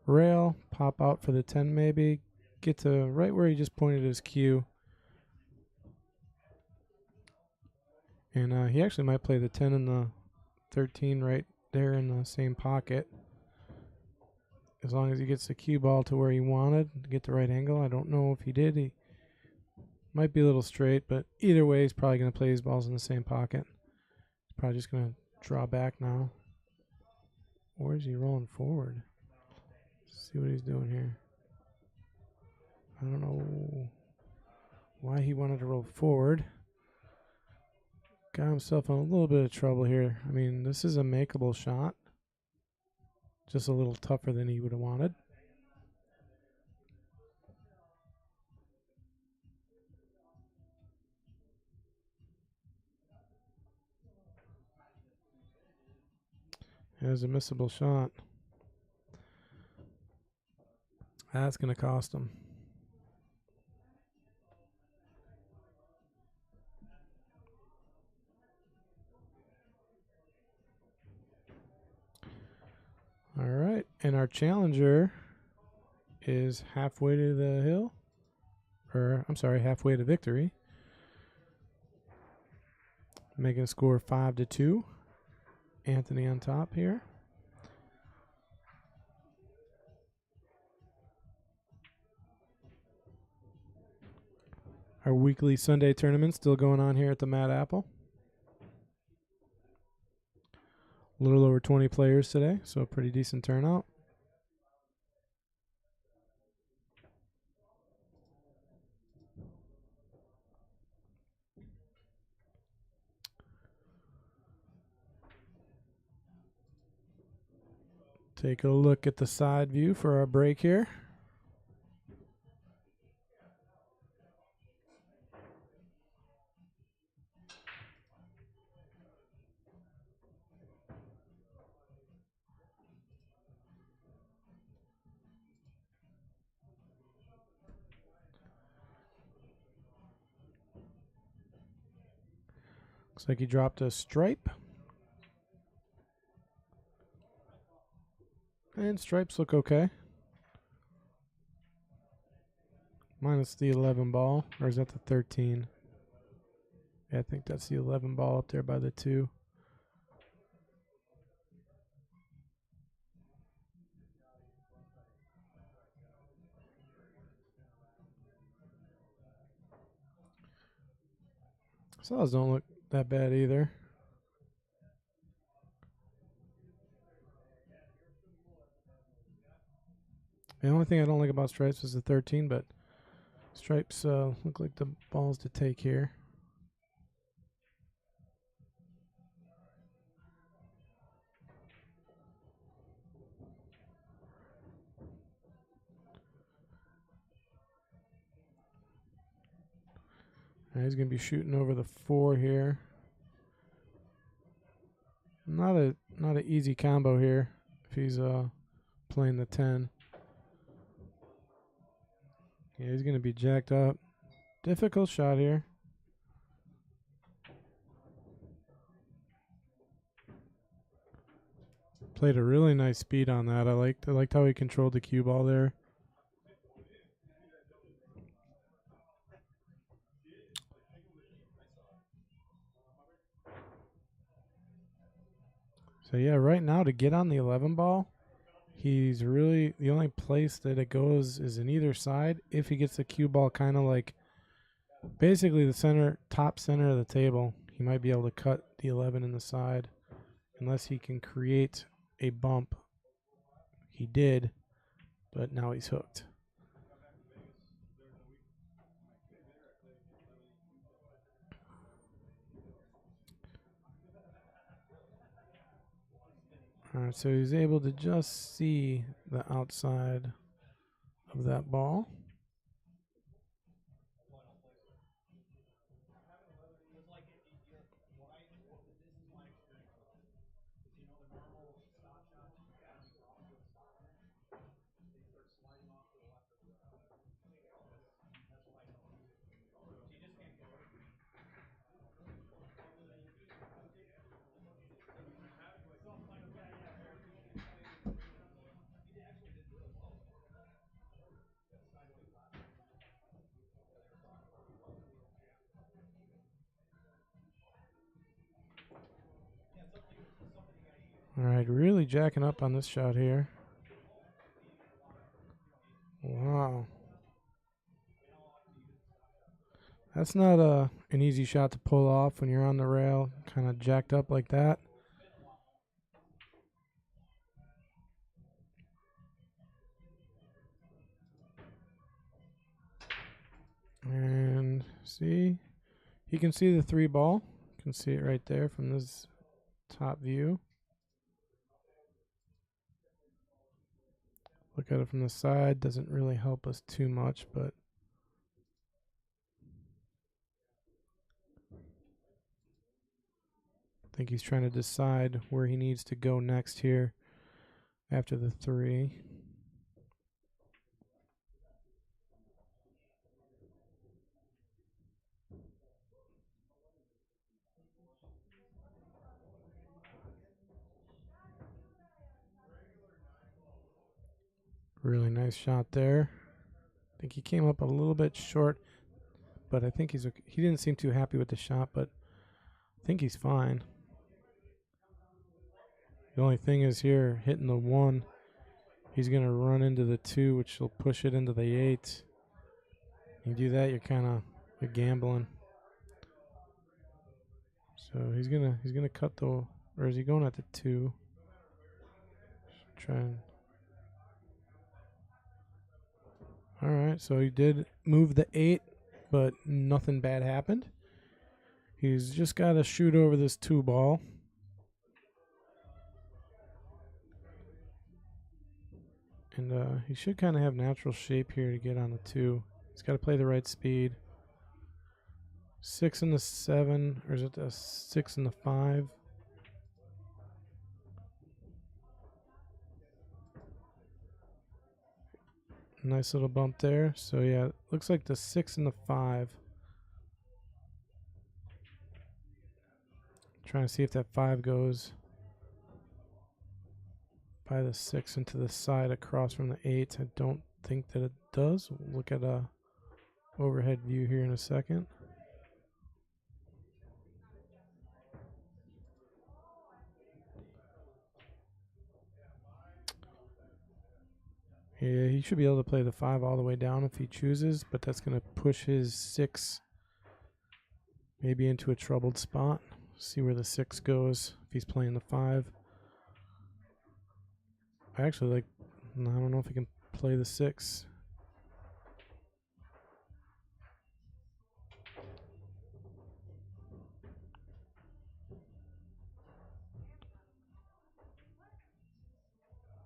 rail. Pop out for the 10 maybe. Get to right where he just pointed his cue. And he actually might play the 10 and the 13 right there in the same pocket. As long as he gets the cue ball to where he wanted, get the right angle. I don't know if he did. He might be a little straight, but either way, he's probably going to play his balls in the same pocket. He's probably just going to draw back now. Or is he rolling forward? Let's see what he's doing here. I don't know why he wanted to roll forward. Got himself in a little bit of trouble here. I mean, this is a makeable shot. Just a little tougher than he would have wanted. It was a missable shot. That's going to cost him. All right. And our challenger is halfway to the hill. Or, I'm sorry, halfway to victory. Making a score 5-2. Anthony on top here. Our weekly Sunday tournament still going on here at the Mad Apple. A little over 20 players today, so a pretty decent turnout. Take a look at the side view for our break here. Looks like he dropped a stripe. And stripes look okay. Minus the 11 ball. Or is that the 13? Yeah, I think that's the 11 ball up there by the 2. Saws don't look that bad either. The only thing I don't like about stripes is the 13, but stripes look like the balls to take here. He's going to be shooting over the 4 here. Not an easy combo here if he's playing the 10. Yeah, he's going to be jacked up. Difficult shot here. Played a really nice speed on that. I liked how he controlled the cue ball there. So yeah, right now to get on the 11 ball, he's really the only place that it goes is in either side. If he gets the cue ball kind of like basically the top center of the table, he might be able to cut the 11 in the side, unless he can create a bump. He did, but now he's hooked. All right, so he's able to just see the outside of that ball. All right, really jacking up on this shot here. Wow. That's not an easy shot to pull off when you're on the rail, kind of jacked up like that. And see, he can see the 3 ball. You can see it right there from this top view. Look at it from the side, doesn't really help us too much, but I think he's trying to decide where he needs to go next here after the 3. Really nice shot there. I think he came up a little bit short, but I think he didn't seem too happy with the shot, but I think he's fine. The only thing is here, hitting the 1, he's going to run into the 2, which will push it into the 8. You do that, you're gambling. So he's gonna cut the, or is he going at the 2? Try and. All right, so he did move the 8, but nothing bad happened. He's just got to shoot over this 2 ball. And he should kind of have natural shape here to get on the 2. He's got to play the right speed. 6 and the 7, or is it the 6 and the 5? Nice little bump there. So yeah, looks like the 6 and the 5. Trying to see if that 5 goes by the 6 into the side across from the 8. I don't think that it does. We'll look at a overhead view here in a second. Yeah, he should be able to play the 5 all the way down if he chooses, but that's going to push his 6 Maybe into a troubled spot. See where the 6 goes if he's playing the 5. I actually like, I don't know if he can play the 6.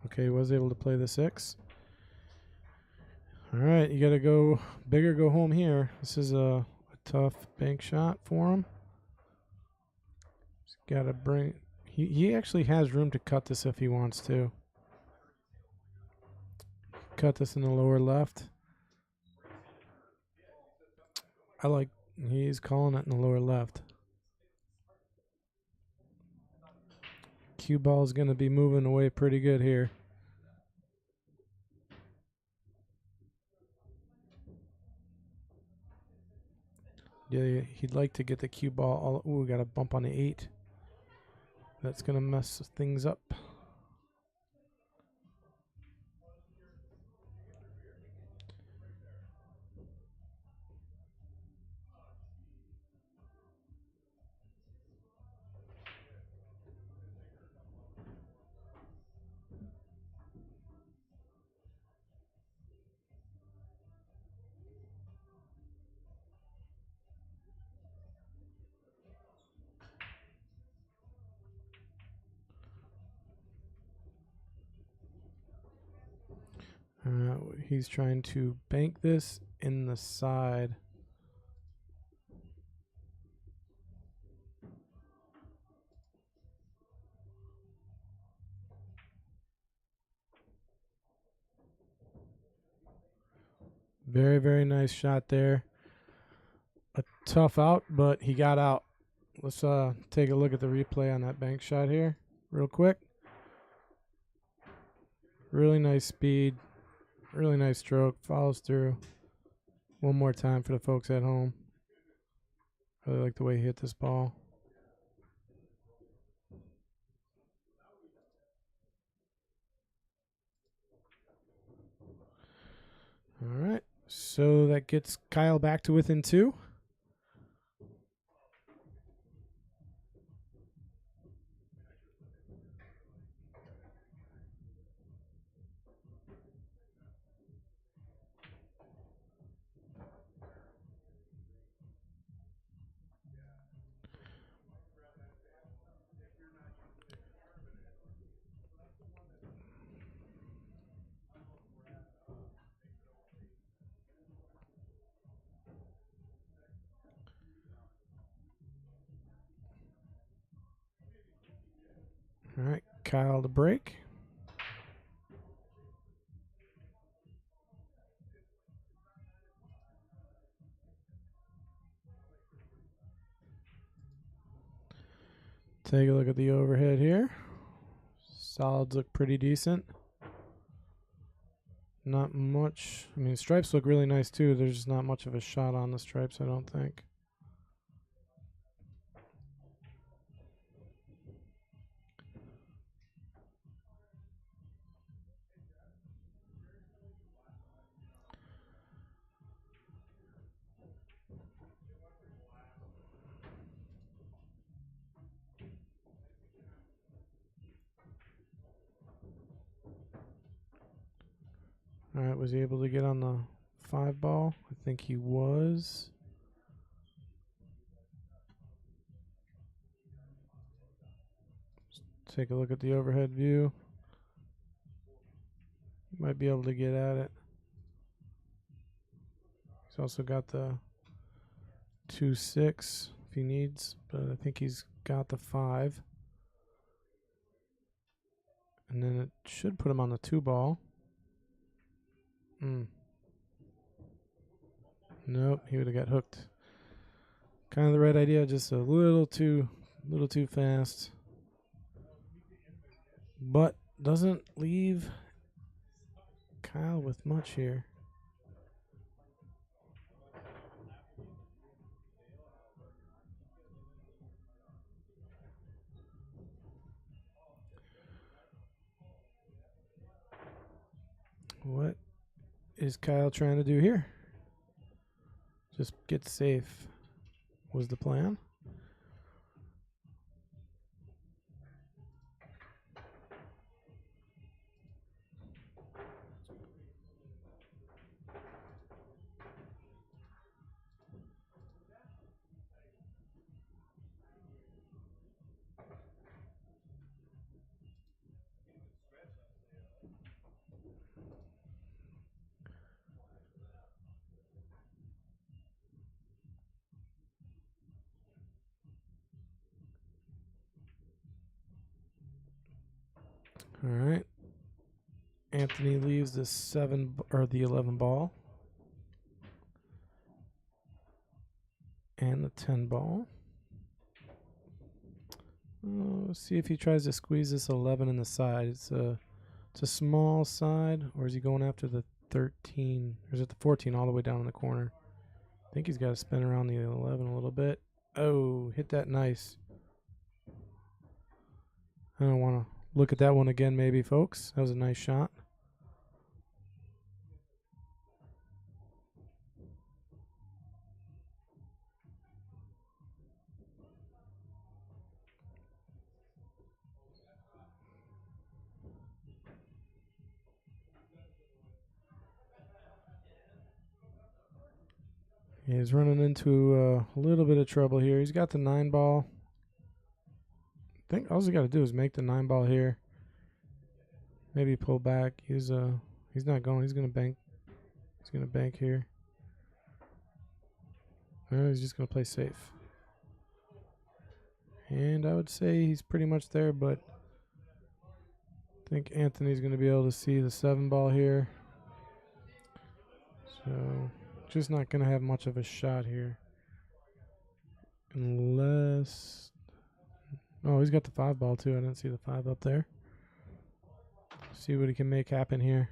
Okay, he was able to play the 6. All right, you got to go big or go home here. This is a tough bank shot for him. He's got to bring. He actually has room to cut this if he wants to. Cut this in the lower left. I like. He's calling it in the lower left. Cue ball is going to be moving away pretty good here. Yeah, he'd like to get the cue ball. Ooh, we got a bump on the 8. That's going to mess things up. He's trying to bank this in the side. Very, very nice shot there. A tough out, but he got out. Let's take a look at the replay on that bank shot here real quick. Really nice speed. Really nice stroke. Follows through. One more time for the folks at home. Really like the way he hit this ball. All right. So that gets Kyle back to within 2. All right, Kyle to break. Take a look at the overhead here. Solids look pretty decent. Not much. I mean, stripes look really nice too. There's just not much of a shot on the stripes, I don't think. All right, was he able to get on the 5 ball? I think he was. Let's take a look at the overhead view. Might be able to get at it. He's also got the 2-6 if he needs, but I think he's got the 5. And then it should put him on the 2 ball. Nope, he would have got hooked. Kind of the right idea, just a little too fast. But doesn't leave Kyle with much here. What is Kyle trying to do here? Just get safe. was the plan. All right. Anthony leaves the 7 or the 11 ball and the 10 ball. Let's see if he tries to squeeze this 11 in the side. It's a small side, or is he going after the 13? Or is it the 14 all the way down in the corner? I think he's got to spin around the 11 a little bit. Oh, hit that nice. I don't want to look at that one again, maybe, folks. That was a nice shot. He's running into a little bit of trouble here. He's got the 9 ball. I think all he's got to do is make the 9 ball here. Maybe pull back. He's not going. He's gonna bank. He's gonna bank here. No, he's just gonna play safe. And I would say he's pretty much there, but I think Anthony's gonna be able to see the 7 ball here. So just not gonna have much of a shot here. Unless, oh, he's got the 5 ball too. I didn't see the 5 up there. See what he can make happen here.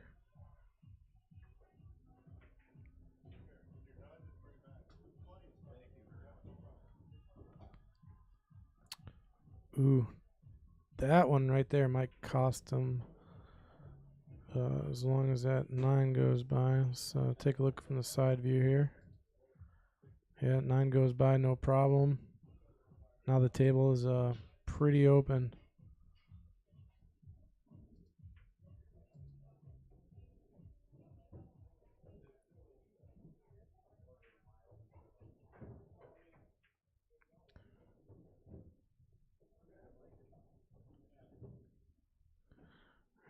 Ooh, that one right there might cost him. As long as that 9 goes by. Let's take a look from the side view here. Yeah, 9 goes by, no problem. Now the table is pretty open.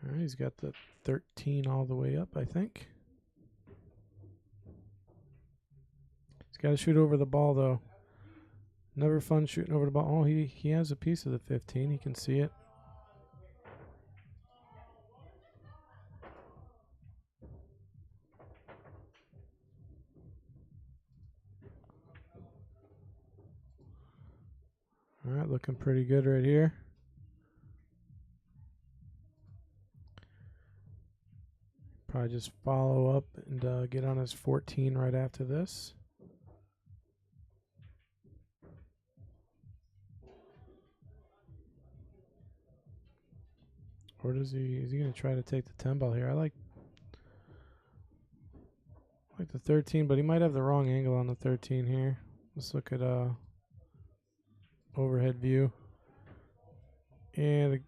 All right, he's got the 13 all the way up, I think. He's got to shoot over the ball, though. Never fun shooting over the ball. Oh, he has a piece of the 15. He can see it. All right, looking pretty good right here. Probably just follow up and get on his 14 right after this. Or is he going to try to take the 10 ball here? I like the 13, but he might have the wrong angle on the 13 here. Let's look at overhead view. And the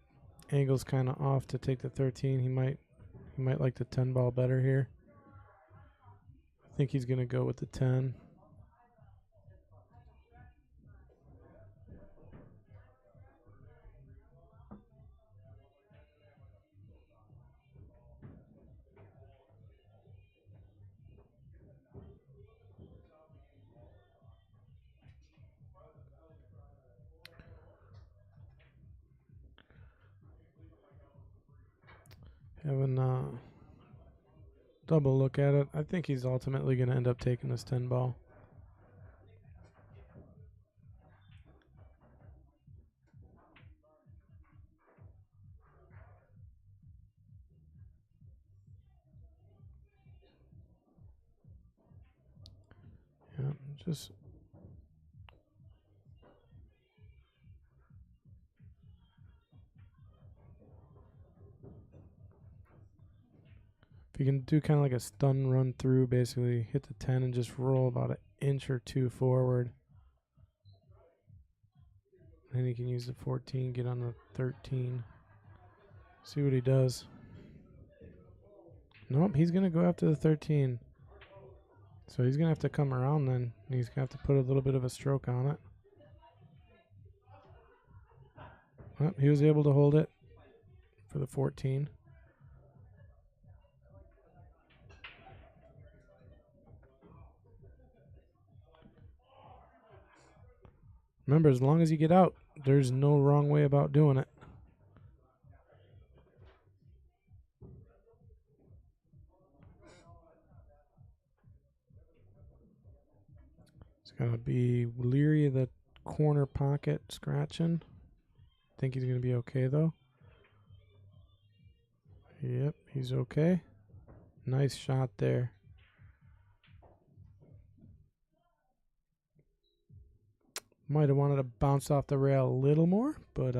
angle's kind of off to take the 13. He might like the 10 ball better here. I think he's going to go with the 10. Having a double look at it, I think he's ultimately going to end up taking this 10 ball. Yeah, just if you can do kind of like a stun run through, basically hit the 10 and just roll about an inch or two forward. Then he can use the 14, get on the 13. See what he does. Nope, he's going to go after the 13. So he's going to have to come around then. He's going to have to put a little bit of a stroke on it. Well, he was able to hold it for the 14. Remember, as long as you get out, there's no wrong way about doing it. It's going to be leery of the corner pocket scratching. Think he's going to be okay, though. Yep, he's okay. Nice shot there. Might have wanted to bounce off the rail a little more, but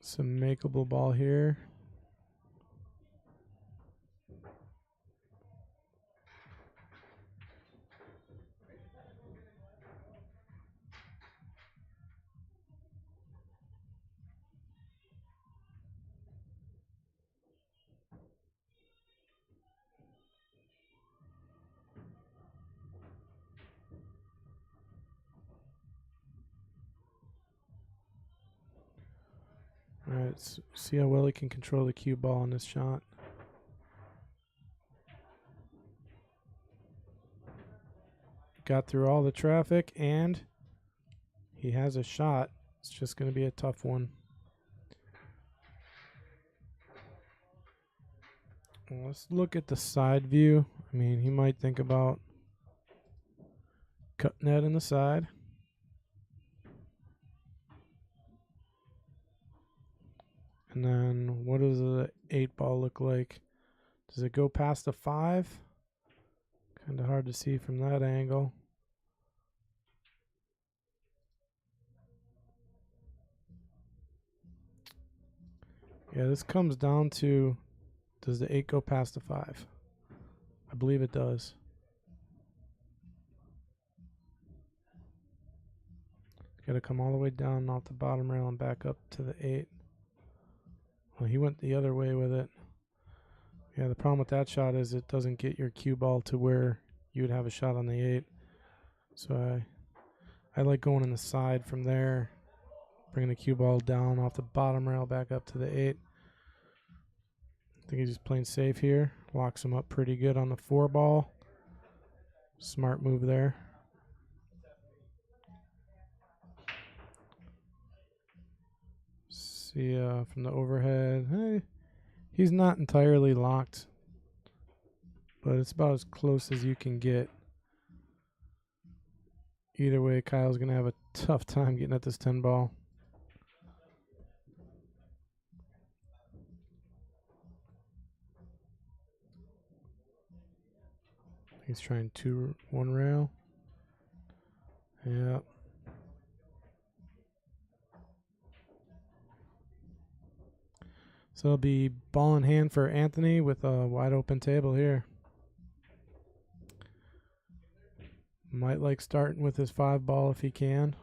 some makeable ball here. All right, let's see how well he can control the cue ball on this shot. Got through all the traffic, and he has a shot. It's just going to be a tough one. Well, let's look at the side view. I mean, he might think about cutting that in the side. And then what does the 8 ball look like? Does it go past the 5? Kind of hard to see from that angle. Yeah, this comes down to, does the 8 go past the 5? I believe it does. Got to come all the way down off the bottom rail and back up to the 8. Well, he went the other way with it. Yeah, the problem with that shot is it doesn't get your cue ball to where you would have a shot on the 8. So I like going in the side from there, bringing the cue ball down off the bottom rail back up to the 8. I think he's just playing safe here. Locks him up pretty good on the 4 ball. Smart move there. See from the overhead. Hey, he's not entirely locked, but it's about as close as you can get. Either way, Kyle's going to have a tough time getting at this 10 ball. He's trying 1 rail. Yeah. So it'll be ball in hand for Anthony with a wide open table here. Might like starting with his 5 ball if he can.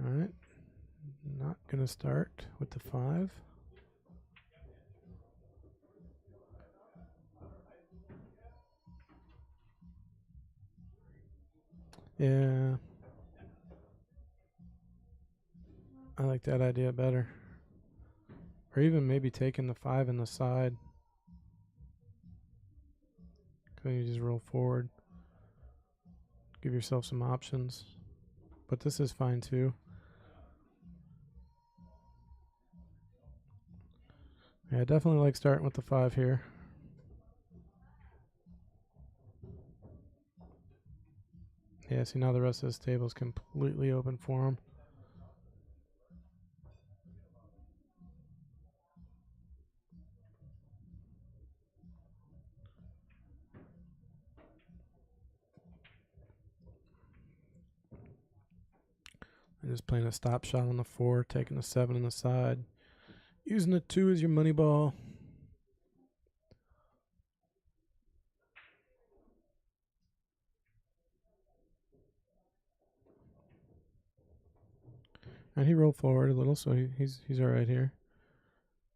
All right. Not going to start with the 5. Yeah. I like that idea better. Or even maybe taking the 5 in the side. Then you just roll forward. Give yourself some options. But this is fine too. Yeah, I definitely like starting with the 5 here. Yeah, see now the rest of this table is completely open for him. I'm just playing a stop shot on the 4, taking the 7 on the side. Using the 2 as your money ball. And he rolled forward a little, so he's all right here.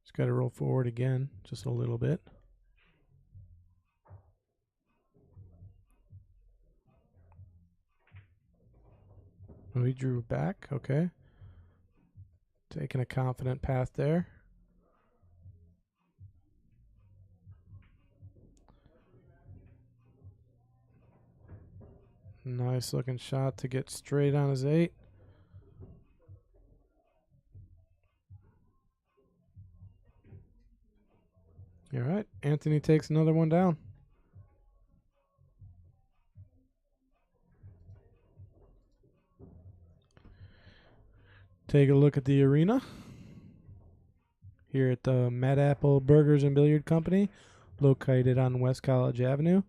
He's got to roll forward again, just a little bit. Oh, he drew back. Okay. Taking a confident path there. Nice looking shot to get straight on his 8. All right. Anthony takes another one down. Take a look at the arena here at the Mad Apple Burgers and Billiard Company, located on West College Avenue.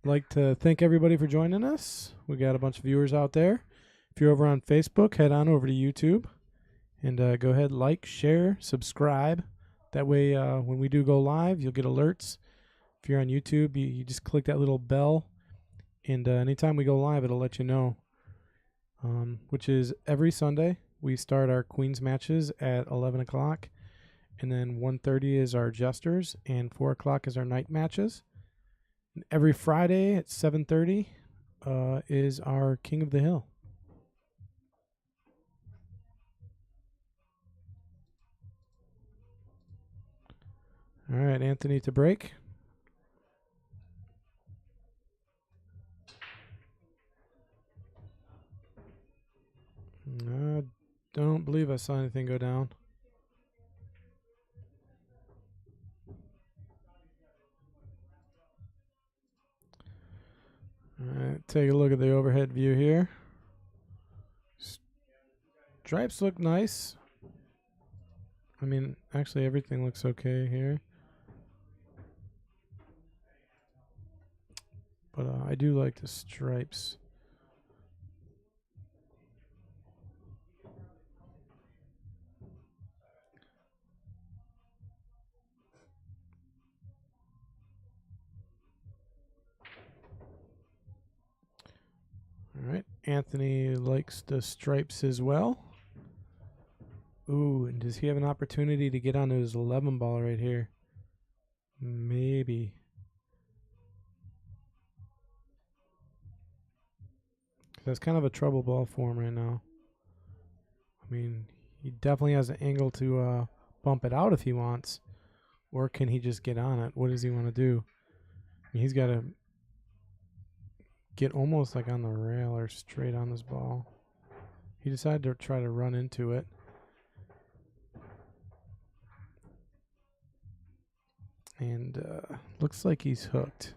I'd like to thank everybody for joining us. We got a bunch of viewers out there. If you're over on Facebook, head on over to YouTube and go ahead, like, share, subscribe. That way, when we do go live, you'll get alerts. If you're on YouTube, you just click that little bell, and anytime we go live, it'll let you know, which is every Sunday. We start our Queens matches at 11 o'clock, and then 1:30 is our Jesters, and 4 o'clock is our night matches. And every Friday at 7:30 is our King of the Hill. All right, Anthony to break. I don't believe I saw anything go down. All right, take a look at the overhead view here. Stripes look nice. I mean, actually everything looks okay here. But I do like the stripes. All right, Anthony likes the stripes as well. Ooh, and does he have an opportunity to get onto his 11 ball right here? Maybe. That's kind of a trouble ball for him right now. I mean, he definitely has an angle to bump it out if he wants. Or can he just get on it? What does he want to do? I mean, he's got to get almost like on the rail or straight on this ball. He decided to try to run into it. And looks like he's hooked.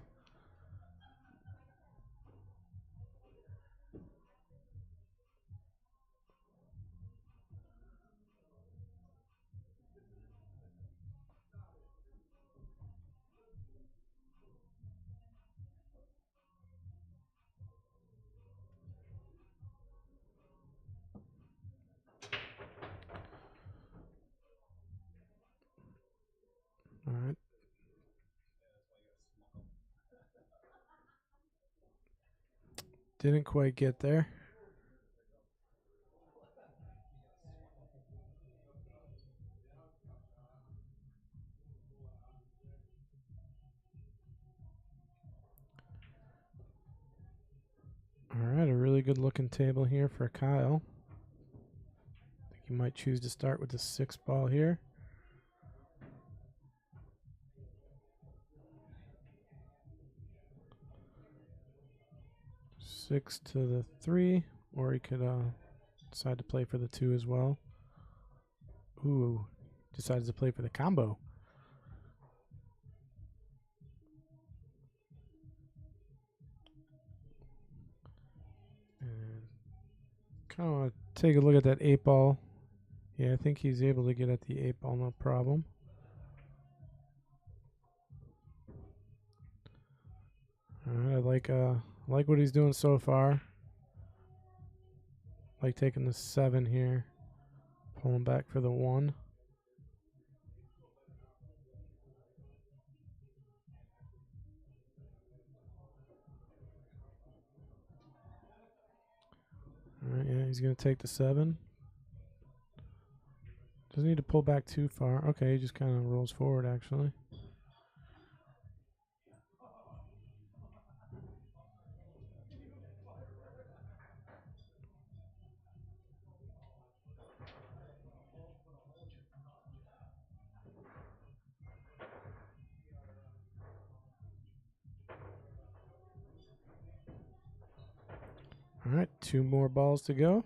All right. Didn't quite get there. All right, a really good looking table here for Kyle. I think he might choose to start with the 6 ball here. Six to the 3, or he could decide to play for the 2 as well. Ooh, decides to play for the combo. And kind of want to take a look at that 8 ball. Yeah, I think he's able to get at the 8 ball, no problem. All right, I like what he's doing so far. Like taking the 7 here, pulling back for the 1. He's going to take the 7. Doesn't need to pull back too far. Okay, he just kind of rolls forward, actually. All right, 2 more balls to go.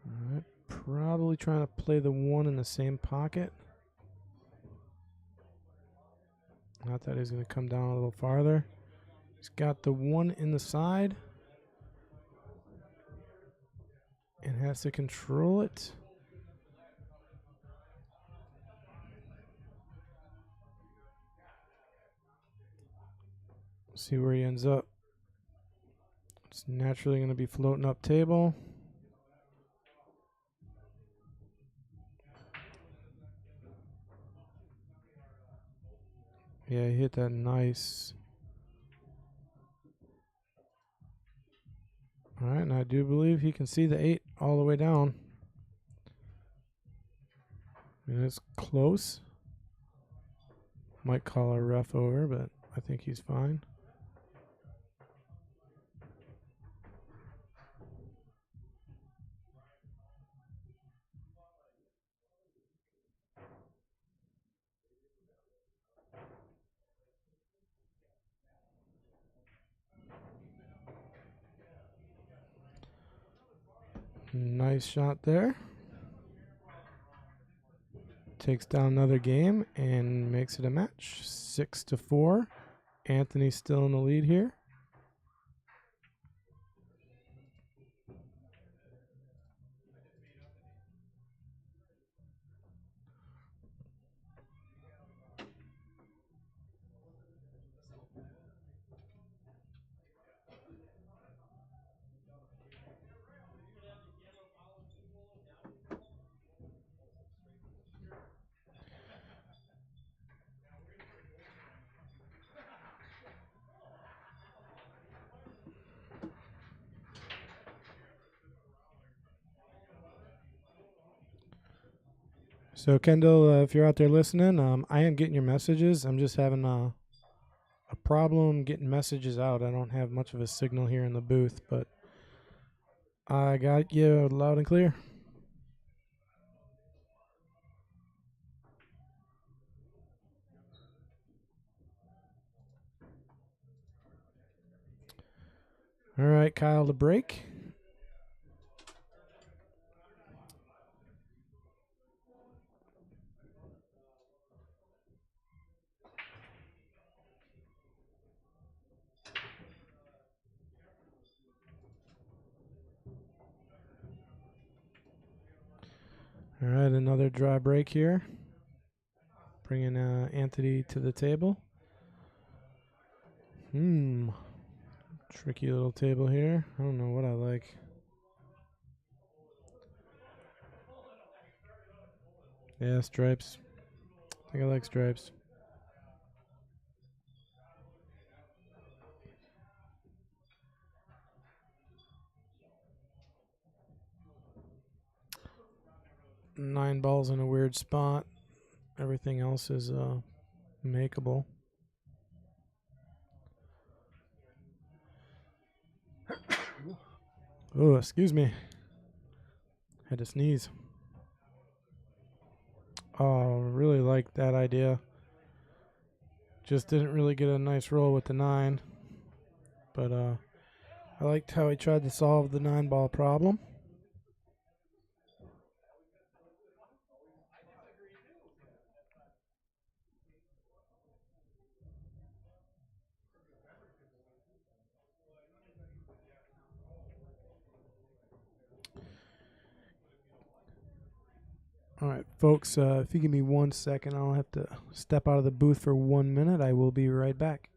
All right, probably trying to play the 1 in the same pocket. Not that he's going to come down a little farther. He's got the 1 in the side and has to control it. See where he ends up. It's naturally going to be floating up table. Yeah, he hit that nice. All right, and I do believe he can see the 8 all the way down. And it's close. Might call a ref over, but I think he's fine. Nice shot there. Takes down another game and makes it a match. 6-4. Anthony's still in the lead here. So Kendall, if you're out there listening, I am getting your messages. I'm just having a problem getting messages out. I don't have much of a signal here in the booth, but I got you loud and clear. All right, Kyle, to break. All right, another dry break here. Bringing Anthony to the table. Tricky little table here. I don't know what I like. Yeah, stripes. I think I like stripes. Nine balls in a weird spot. Everything else is makeable. Oh, excuse me. Had to sneeze. Oh, really like that idea. Just didn't really get a nice roll with the 9. But I liked how he tried to solve the 9-ball problem. All right, folks, if you give me 1 second, I'll have to step out of the booth for 1 minute. I will be right back.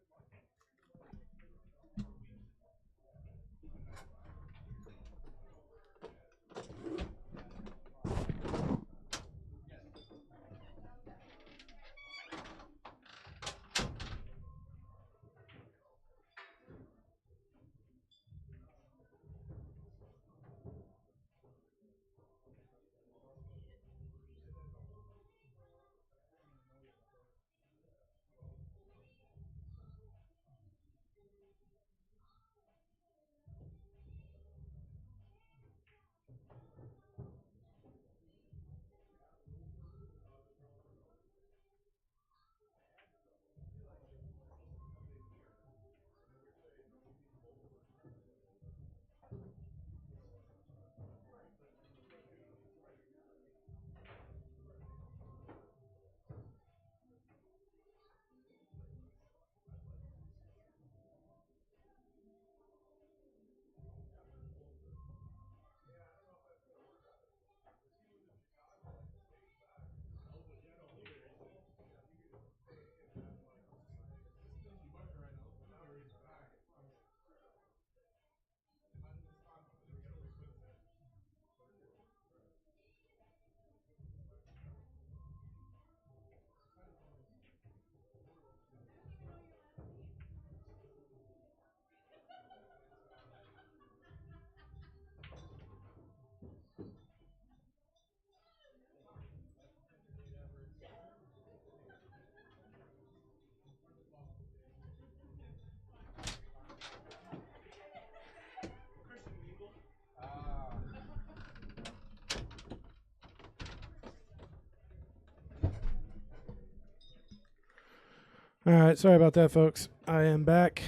All right, sorry about that, folks. I am back.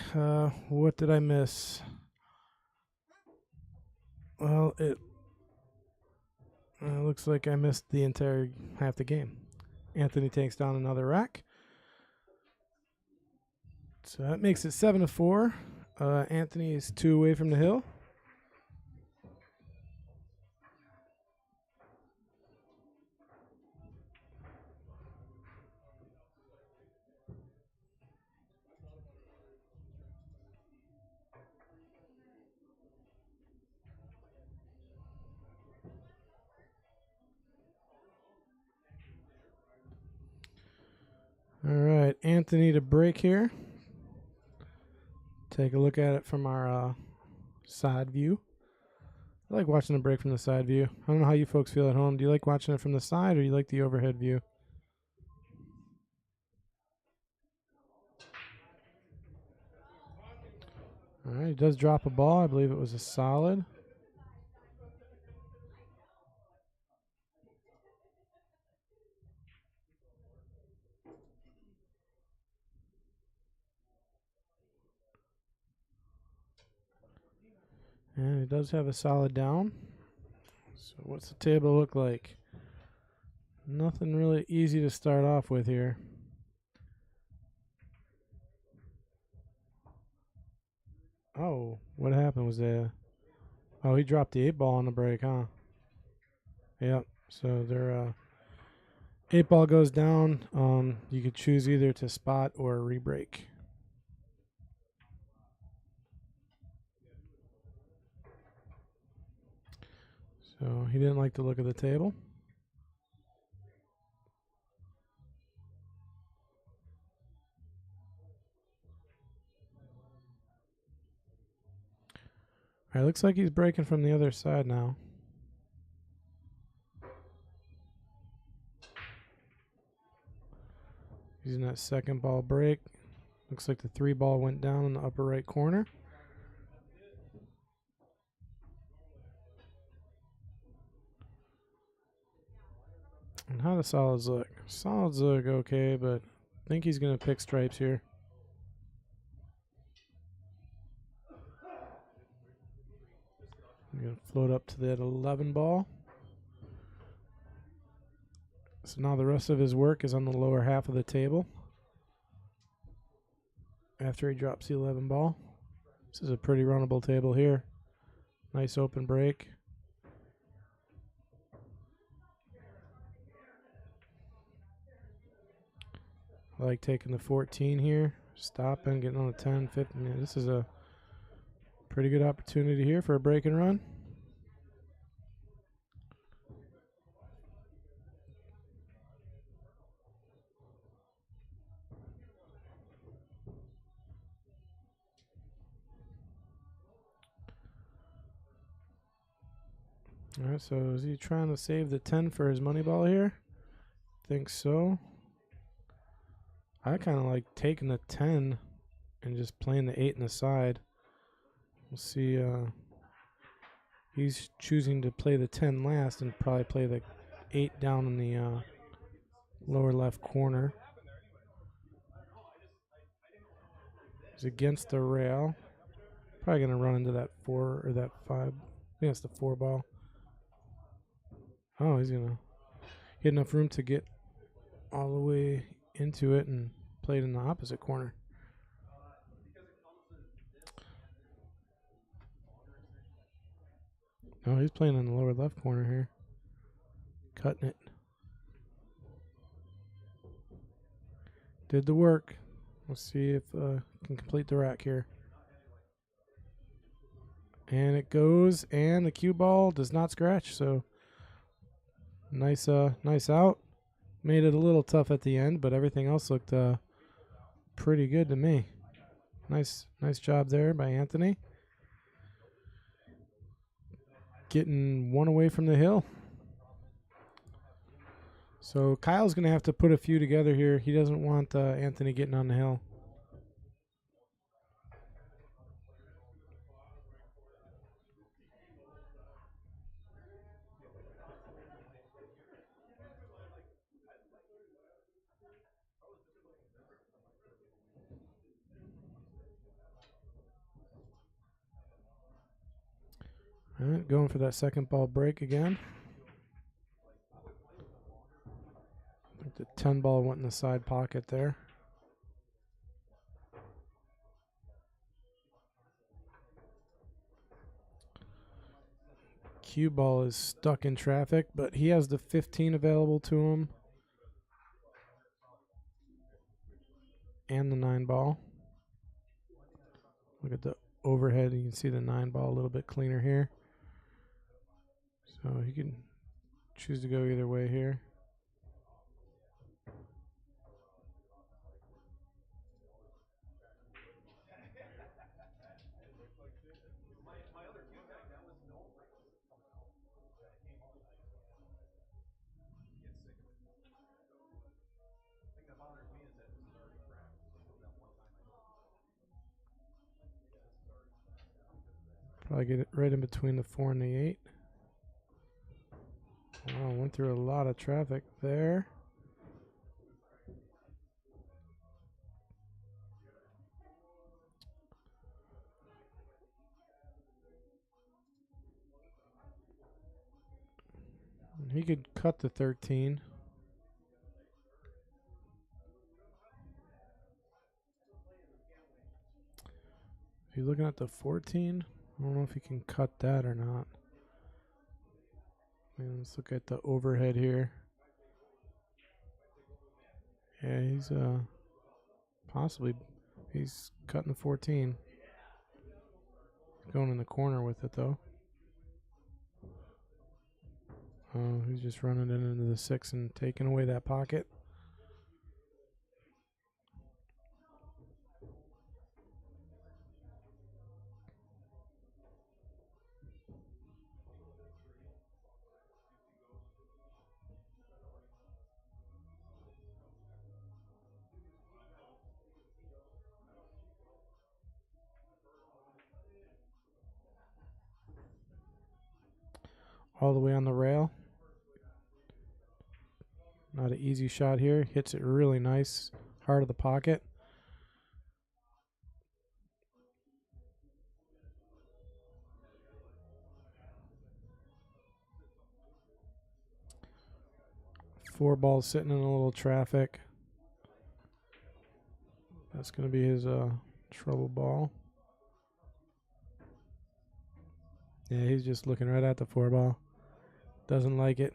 What did I miss? Well, it looks like I missed the entire half the game. Anthony takes down another rack. So that makes it 7-4. Anthony is 2 away from the hill. All right, Anthony to break here. Take a look at it from our side view. I like watching the break from the side view. I don't know how you folks feel at home. Do you like watching it from the side or do you like the overhead view? All right, he does drop a ball. I believe it was a solid. And it does have a solid down. So what's the table look like? Nothing really easy to start off with here. Oh, what happened was that? Oh, he dropped the 8-ball on the break, huh? Yep. So their 8-ball goes down. You could choose either to spot or re-break. So he didn't like the look of the table. All right, looks like he's breaking from the other side now. Using that second ball break. Looks like the 3-ball went down in the upper right corner. And how do solids look? Solids look okay, but I think he's going to pick stripes here. I'm going to float up to that 11 ball. So now the rest of his work is on the lower half of the table. After he drops the 11 ball. This is a pretty runnable table here. Nice open break. I like taking the 14 here. Stopping, getting on the 10, 15. Yeah, this is a pretty good opportunity here for a break and run. All right, so is he trying to save the 10 for his money ball here? Think so. I kind of like taking the 10 and just playing the 8 in the side. We'll see. He's choosing to play the 10 last and probably play the 8 down in the lower left corner. He's against the rail. Probably going to run into that 4 or that 5. I think that's the 4 ball. Oh, he's going to get enough room to get all the way into it and play it in the opposite corner. Oh, he's playing in the lower left corner here. Cutting it. Did the work. We'll see if can complete the rack here. And it goes, and the cue ball does not scratch. So nice out. Made it a little tough at the end, but everything else looked pretty good to me. Nice job there by Anthony. Getting one away from the hill. So Kyle's going to have to put a few together here. He doesn't want Anthony getting on the hill. All right, going for that second ball break again. I think the 10 ball went in the side pocket there. Cue ball is stuck in traffic, but he has the 15 available to him. And the 9 ball. Look at the overhead. You can see the 9 ball a little bit cleaner here. So he can choose to go either way here. Probably get it right in between the 4 and the 8. Wow, went through a lot of traffic there. He could cut the 13. If you're looking at the 14, I don't know if he can cut that or not. Let's look at the overhead here. Yeah, he's possibly he's cutting the 14. Going in the corner with it though. Oh, he's just running it into the 6 and taking away that pocket. All the way on the rail. Not an easy shot here. Hits it really nice. Heart of the pocket. Four balls sitting in a little traffic. That's going to be his trouble ball. Yeah, he's just looking right at the 4 ball. Doesn't like it.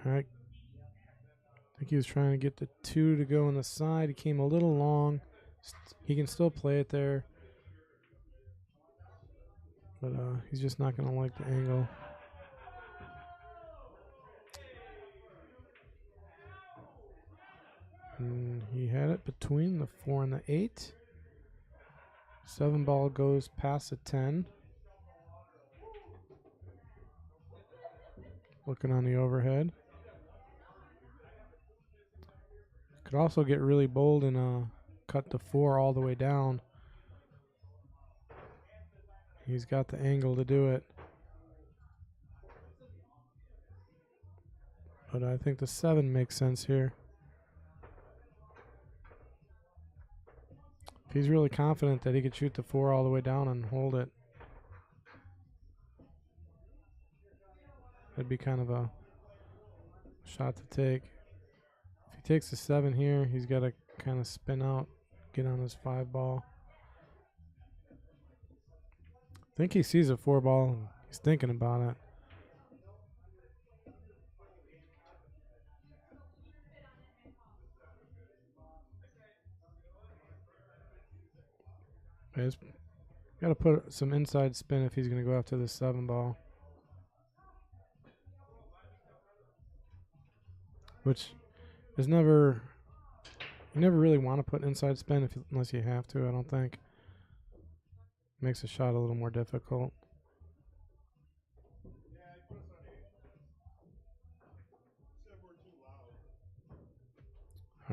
All right. I think he was trying to get the 2 to go on the side. He came a little long. He can still play it there. But he's just not going to like the angle. And he had it between the 4 and the 8. 7 ball goes past the 10. Looking on the overhead. Could also get really bold and cut the 4 all the way down. He's got the angle to do it. But I think the 7 makes sense here. If he's really confident that he could shoot the 4 all the way down and hold it, that'd be kind of a shot to take. If he takes the 7 here, he's got to kind of spin out, get on his 5 ball. I think he sees a 4 ball and he's thinking about it. He's got to put some inside spin if he's going to go after the 7 ball. Which is never, you never really want to put inside spin unless you have to, I don't think. Makes the shot a little more difficult.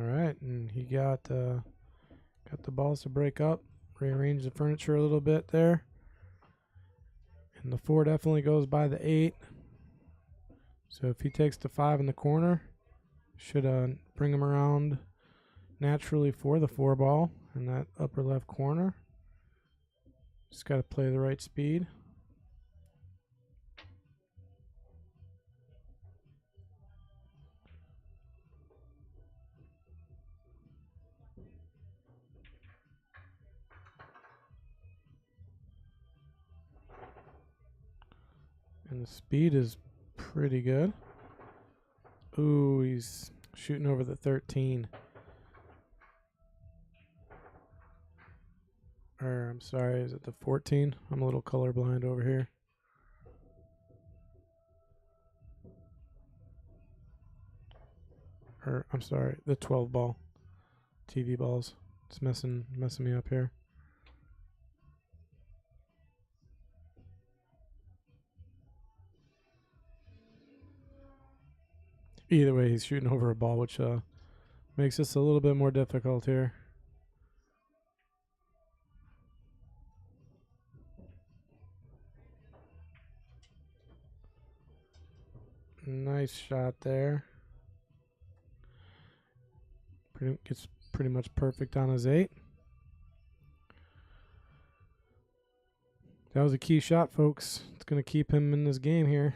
All right, and he got the balls to break up, rearrange the furniture a little bit there. And the 4 definitely goes by the 8. So if he takes the 5 in the corner, should bring him around naturally for the 4 ball in that upper left corner. Just got to play the right speed. And the speed is pretty good. Ooh, he's shooting over the 13. Or, I'm sorry, is it the 14? I'm a little colorblind over here. Or, I'm sorry, the 12 ball. TV balls. It's messing me up here. Either way, he's shooting over a ball, which makes this a little bit more difficult here. Nice shot there. Gets pretty much perfect on his 8. That was a key shot, folks. It's going to keep him in this game here.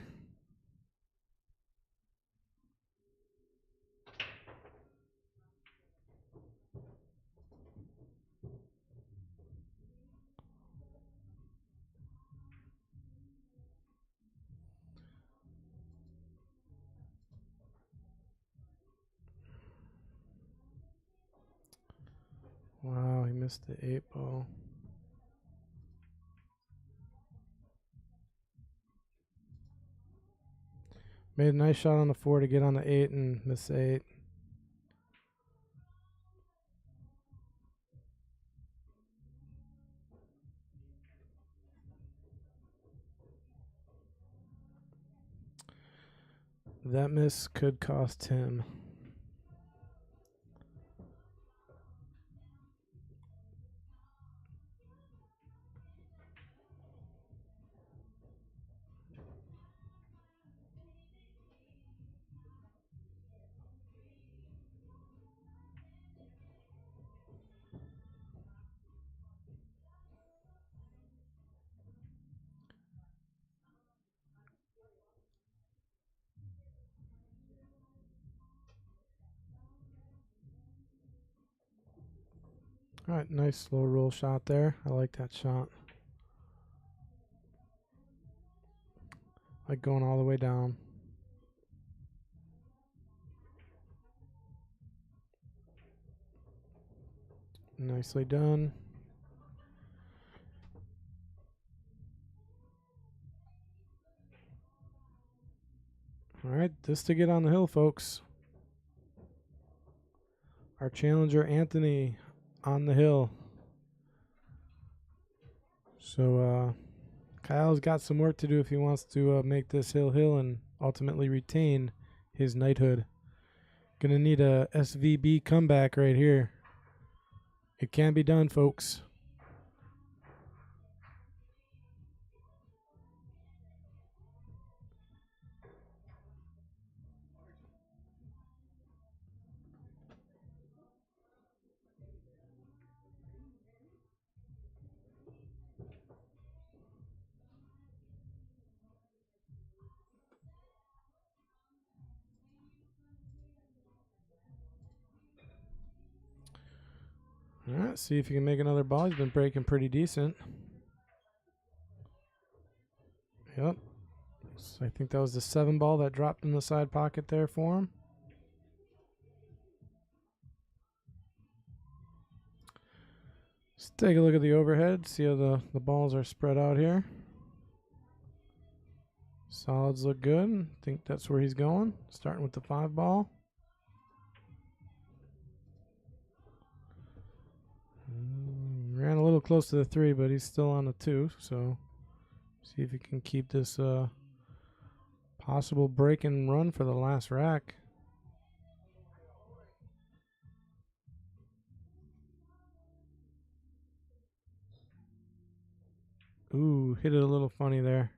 Wow, he missed the 8 ball. Made a nice shot on the 4 to get on the 8 and miss the 8. That miss could cost him. All right, nice slow roll shot there. I like that shot. Like going all the way down. Nicely done. All right, this to get on the hill, folks. Our challenger, Anthony, on the hill. So Kyle's got some work to do if he wants to make this hill and ultimately retain his knighthood. Gonna need a SVB comeback right here. It can be done, folks. All right, see if you can make another ball. He's been breaking pretty decent. Yep. So I think that was the 7 ball that dropped in the side pocket there for him. Let's take a look at the overhead, see how the balls are spread out here. Solids look good. I think that's where he's going. Starting with the 5 ball. Ran a little close to the 3, but he's still on the 2. So see if he can keep this possible break and run for the last rack. Ooh, hit it a little funny there.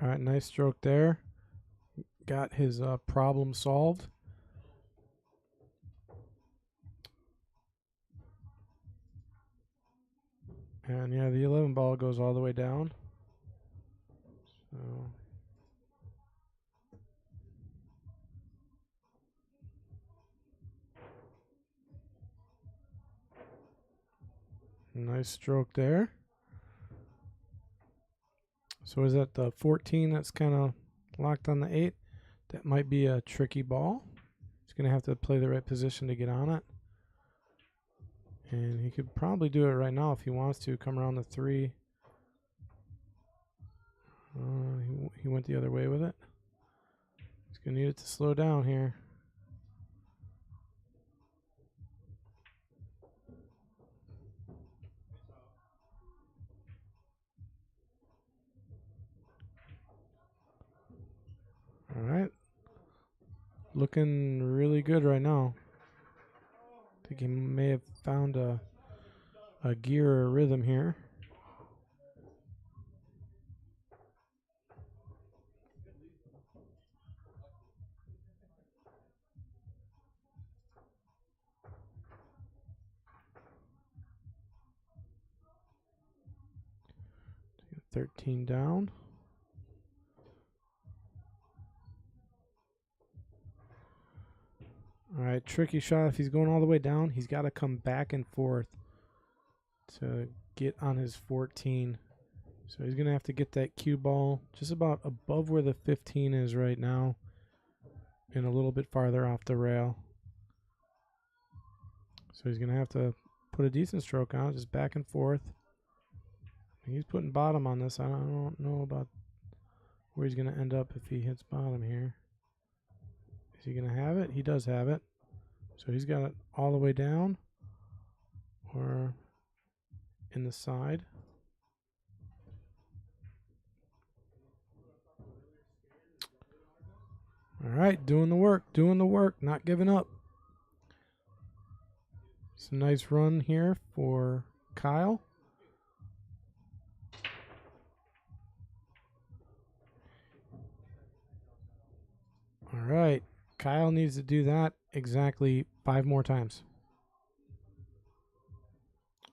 All right, nice stroke there. Got his problem solved. And yeah, the 11 ball goes all the way down. So nice stroke there. So is that the 14 that's kind of locked on the 8? That might be a tricky ball. He's going to have to play the right position to get on it. And he could probably do it right now if he wants to. Come around the 3. He went the other way with it. He's going to need it to slow down here. All right. Looking really good right now. I think he may have found a gear or a rhythm here. Get 13 down. All right, tricky shot. If he's going all the way down, he's got to come back and forth to get on his 14. So he's going to have to get that cue ball just about above where the 15 is right now and a little bit farther off the rail. So he's going to have to put a decent stroke on it, just back and forth. He's putting bottom on this. I don't know about where he's going to end up if he hits bottom here. Is he going to have it? He does have it. So he's got it all the way down or in the side. All right, doing the work, not giving up. It's a nice run here for Kyle. All right, Kyle needs to do that exactly 5 more times.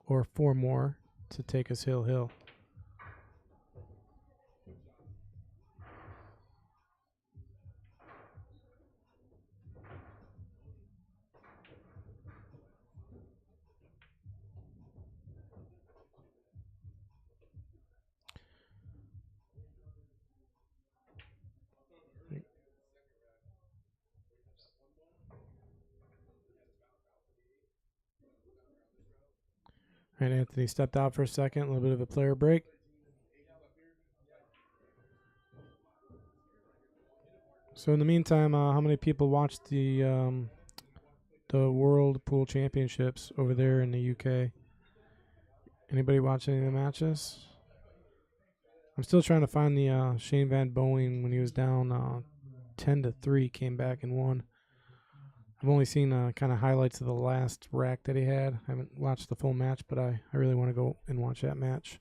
Or 4 more to take us hill. All right, Anthony stepped out for a second, a little bit of a player break. So in the meantime, how many people watched the World Pool Championships over there in the UK? Anybody watch any of the matches? I'm still trying to find the Shane Van Boeing when he was down 10-3, came back and won. I've only seen kind of highlights of the last rack that he had. I haven't watched the full match, but I really want to go and watch that match.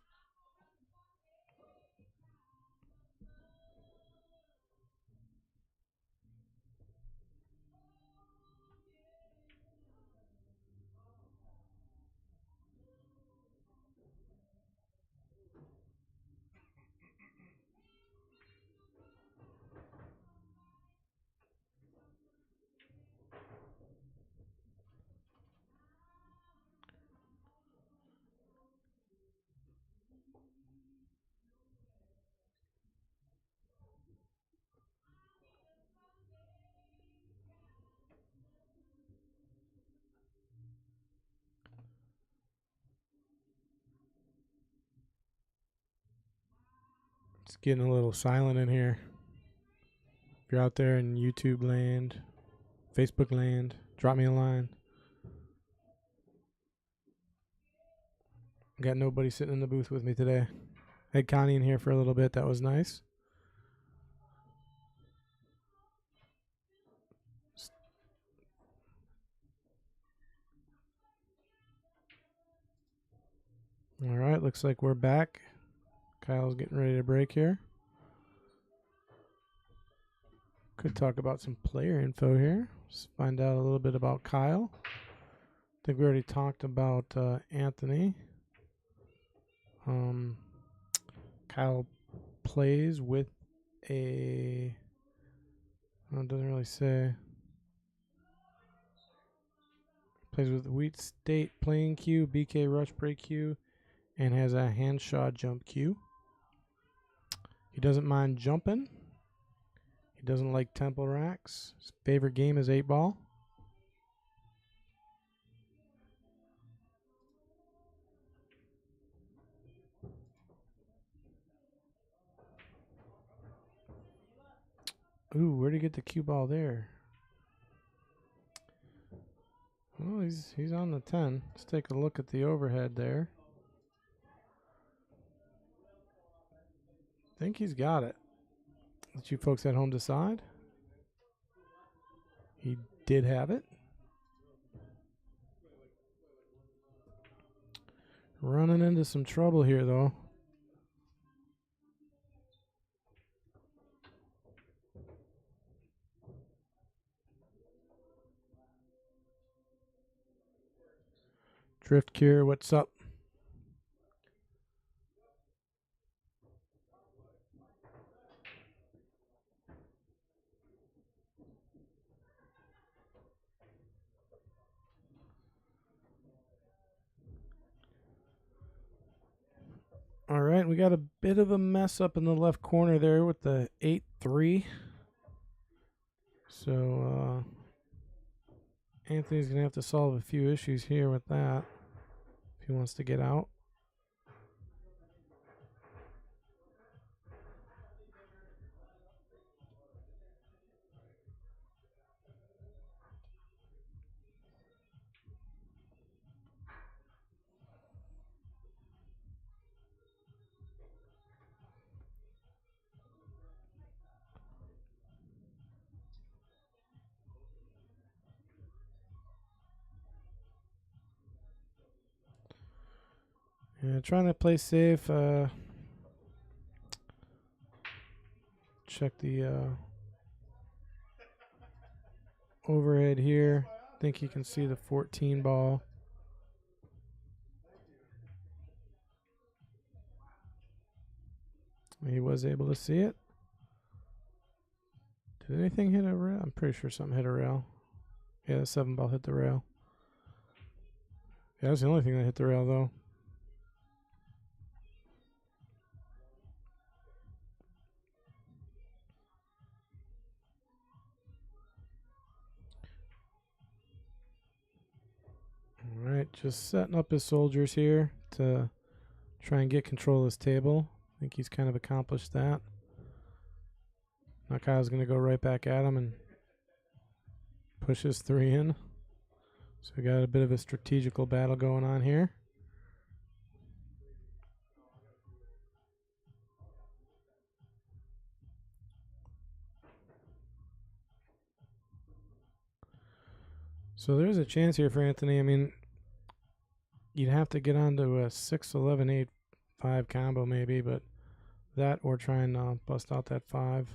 It's getting a little silent in here. If you're out there in YouTube land, Facebook land, drop me a line. Got nobody sitting in the booth with me today. Had Connie in here for a little bit. That was nice. All right, looks like we're back. Kyle's getting ready to break here. Could talk about some player info here. Let's find out a little bit about Kyle. I think we already talked about Anthony. Kyle plays with a... it doesn't really say. Plays with Wheat State playing cue, BK rush break cue, and has a handshot jump cue. He doesn't mind jumping. He doesn't like temple racks. His favorite game is 8-ball. Ooh, where'd he get the cue ball there? Well, he's on the 10. Let's take a look at the overhead there. I think he's got it. Let you folks at home decide. He did have it. Running into some trouble here, though. Drift Cure, what's up? All right, we got a bit of a mess up in the left corner there with the 8-3. So Anthony's going to have to solve a few issues here with that if he wants to get out. Yeah, trying to play safe. Check the overhead here. I think you can see the 14 ball. He was able to see it. Did anything hit a rail? I'm pretty sure something hit a rail. Yeah, the 7 ball hit the rail. Yeah, that's the only thing that hit the rail, though. All right, just setting up his soldiers here to try and get control of this table. I think he's kind of accomplished that. Now Kyle's going to go right back at him and push his 3 in. So we got a bit of a strategical battle going on here. So there's a chance here for Anthony. I mean, you'd have to get onto a 6-11-8-5 combo maybe, but that or try and bust out that 5.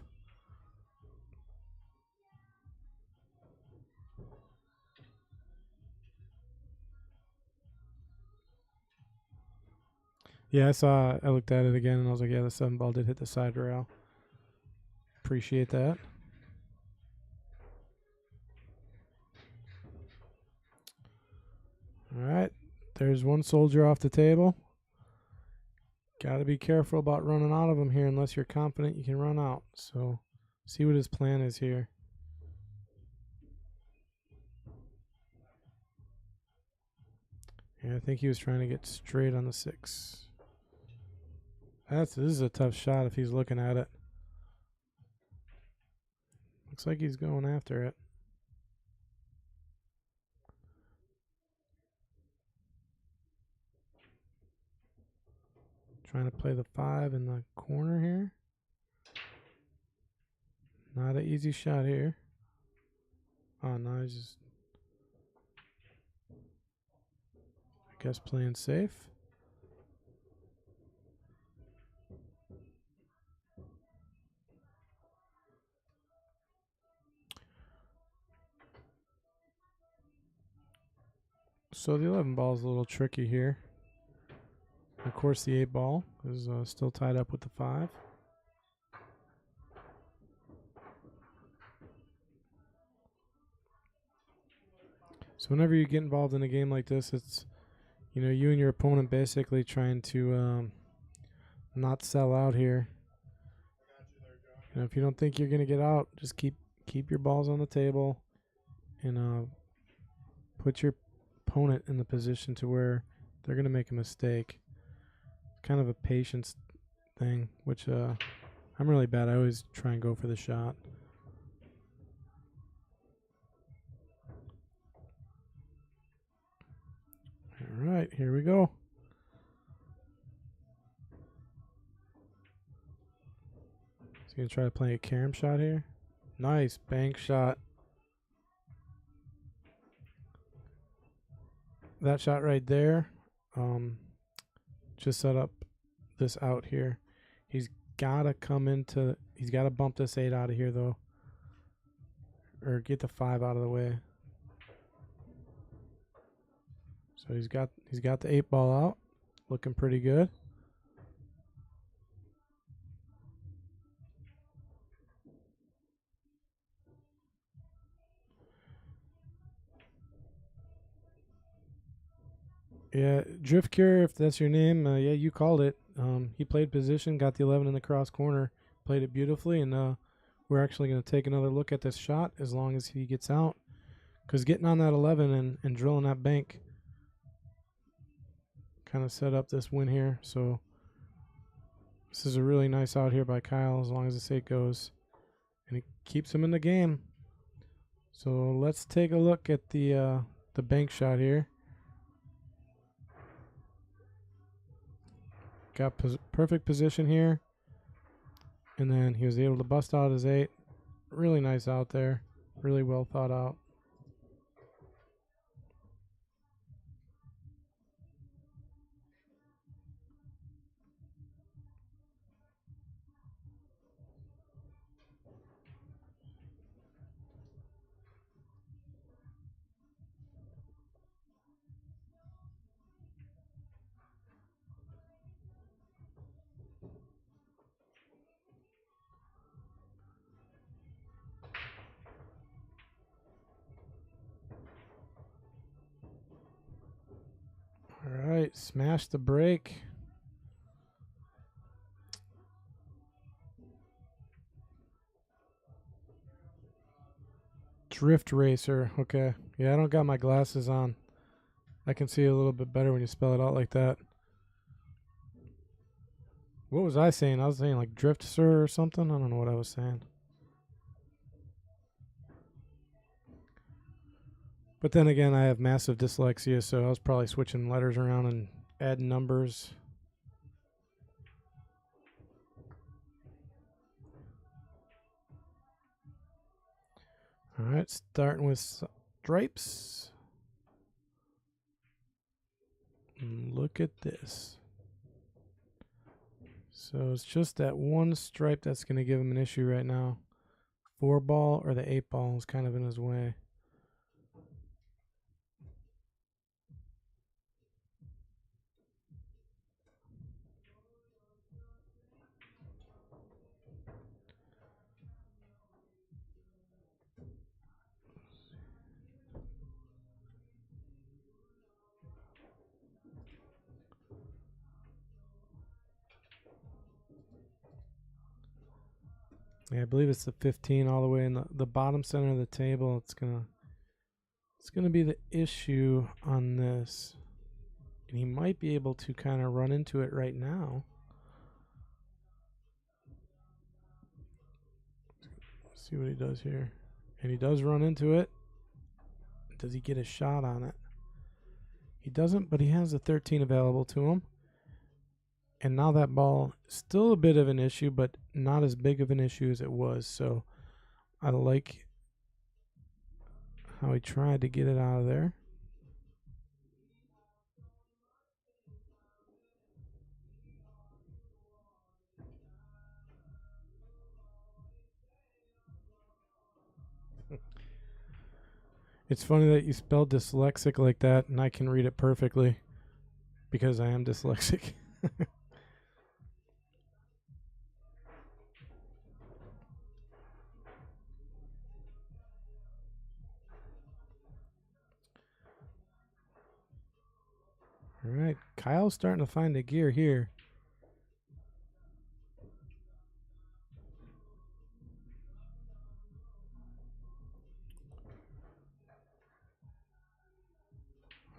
Yeah, I looked at it again and I was like, yeah, the 7 ball did hit the side rail. Appreciate that. All right, there's one soldier off the table. Got to be careful about running out of them here unless you're confident you can run out. So see what his plan is here. Yeah, I think he was trying to get straight on the 6. This is a tough shot if he's looking at it. Looks like he's going after it. Trying to play the 5 in the corner here. Not an easy shot here. Oh, no, he's just, I guess, playing safe. So the 11 ball is a little tricky here. Of course, the 8 ball is still tied up with the 5. So whenever you get involved in a game like this, it's, you and your opponent basically trying to not sell out here. If you don't think you're going to get out, just keep your balls on the table and put your opponent in the position to where they're going to make a mistake. Kind of a patience thing, which I'm really bad. I always try and go for the shot. All right, here we go. He's going to try to play a carom shot here. Nice bank shot. That shot right there just set up this out here. He's got to bump this 8 out of here, though. Or get the 5 out of the way. So he's got the 8 ball out. Looking pretty good. Yeah, Drift Cure, if that's your name, yeah, you called it. He played position, got the 11 in the cross corner, played it beautifully, and we're actually going to take another look at this shot as long as he gets out. Because getting on that 11 and drilling that bank kind of set up this win here. So this is a really nice out here by Kyle as long as this 8 goes. And it keeps him in the game. So let's take a look at the bank shot here. Got perfect position here. And then he was able to bust out his 8. Really nice out there. Really well thought out. All right, smash the break. Drift Racer. Okay. Yeah, I don't got my glasses on. I can see a little bit better when you spell it out like that. What was I saying? I was saying like Drift Sir or something. I don't know what I was saying. But then again, I have massive dyslexia, so I was probably switching letters around and adding numbers. All right, starting with stripes. And look at this. So it's just that one stripe that's going to give him an issue right now. 4 ball or the 8 ball is kind of in his way. Yeah, I believe it's the 15 all the way in the bottom center of the table. It's gonna be the issue on this. And he might be able to kind of run into it right now. Let's see what he does here. And he does run into it. Does he get a shot on it? He doesn't, but he has a 13 available to him. And now that ball is still a bit of an issue, but not as big of an issue as it was. So I like how he tried to get it out of there. It's funny that you spelled dyslexic like that, and I can read it perfectly because I am dyslexic. All right, Kyle's starting to find a gear here.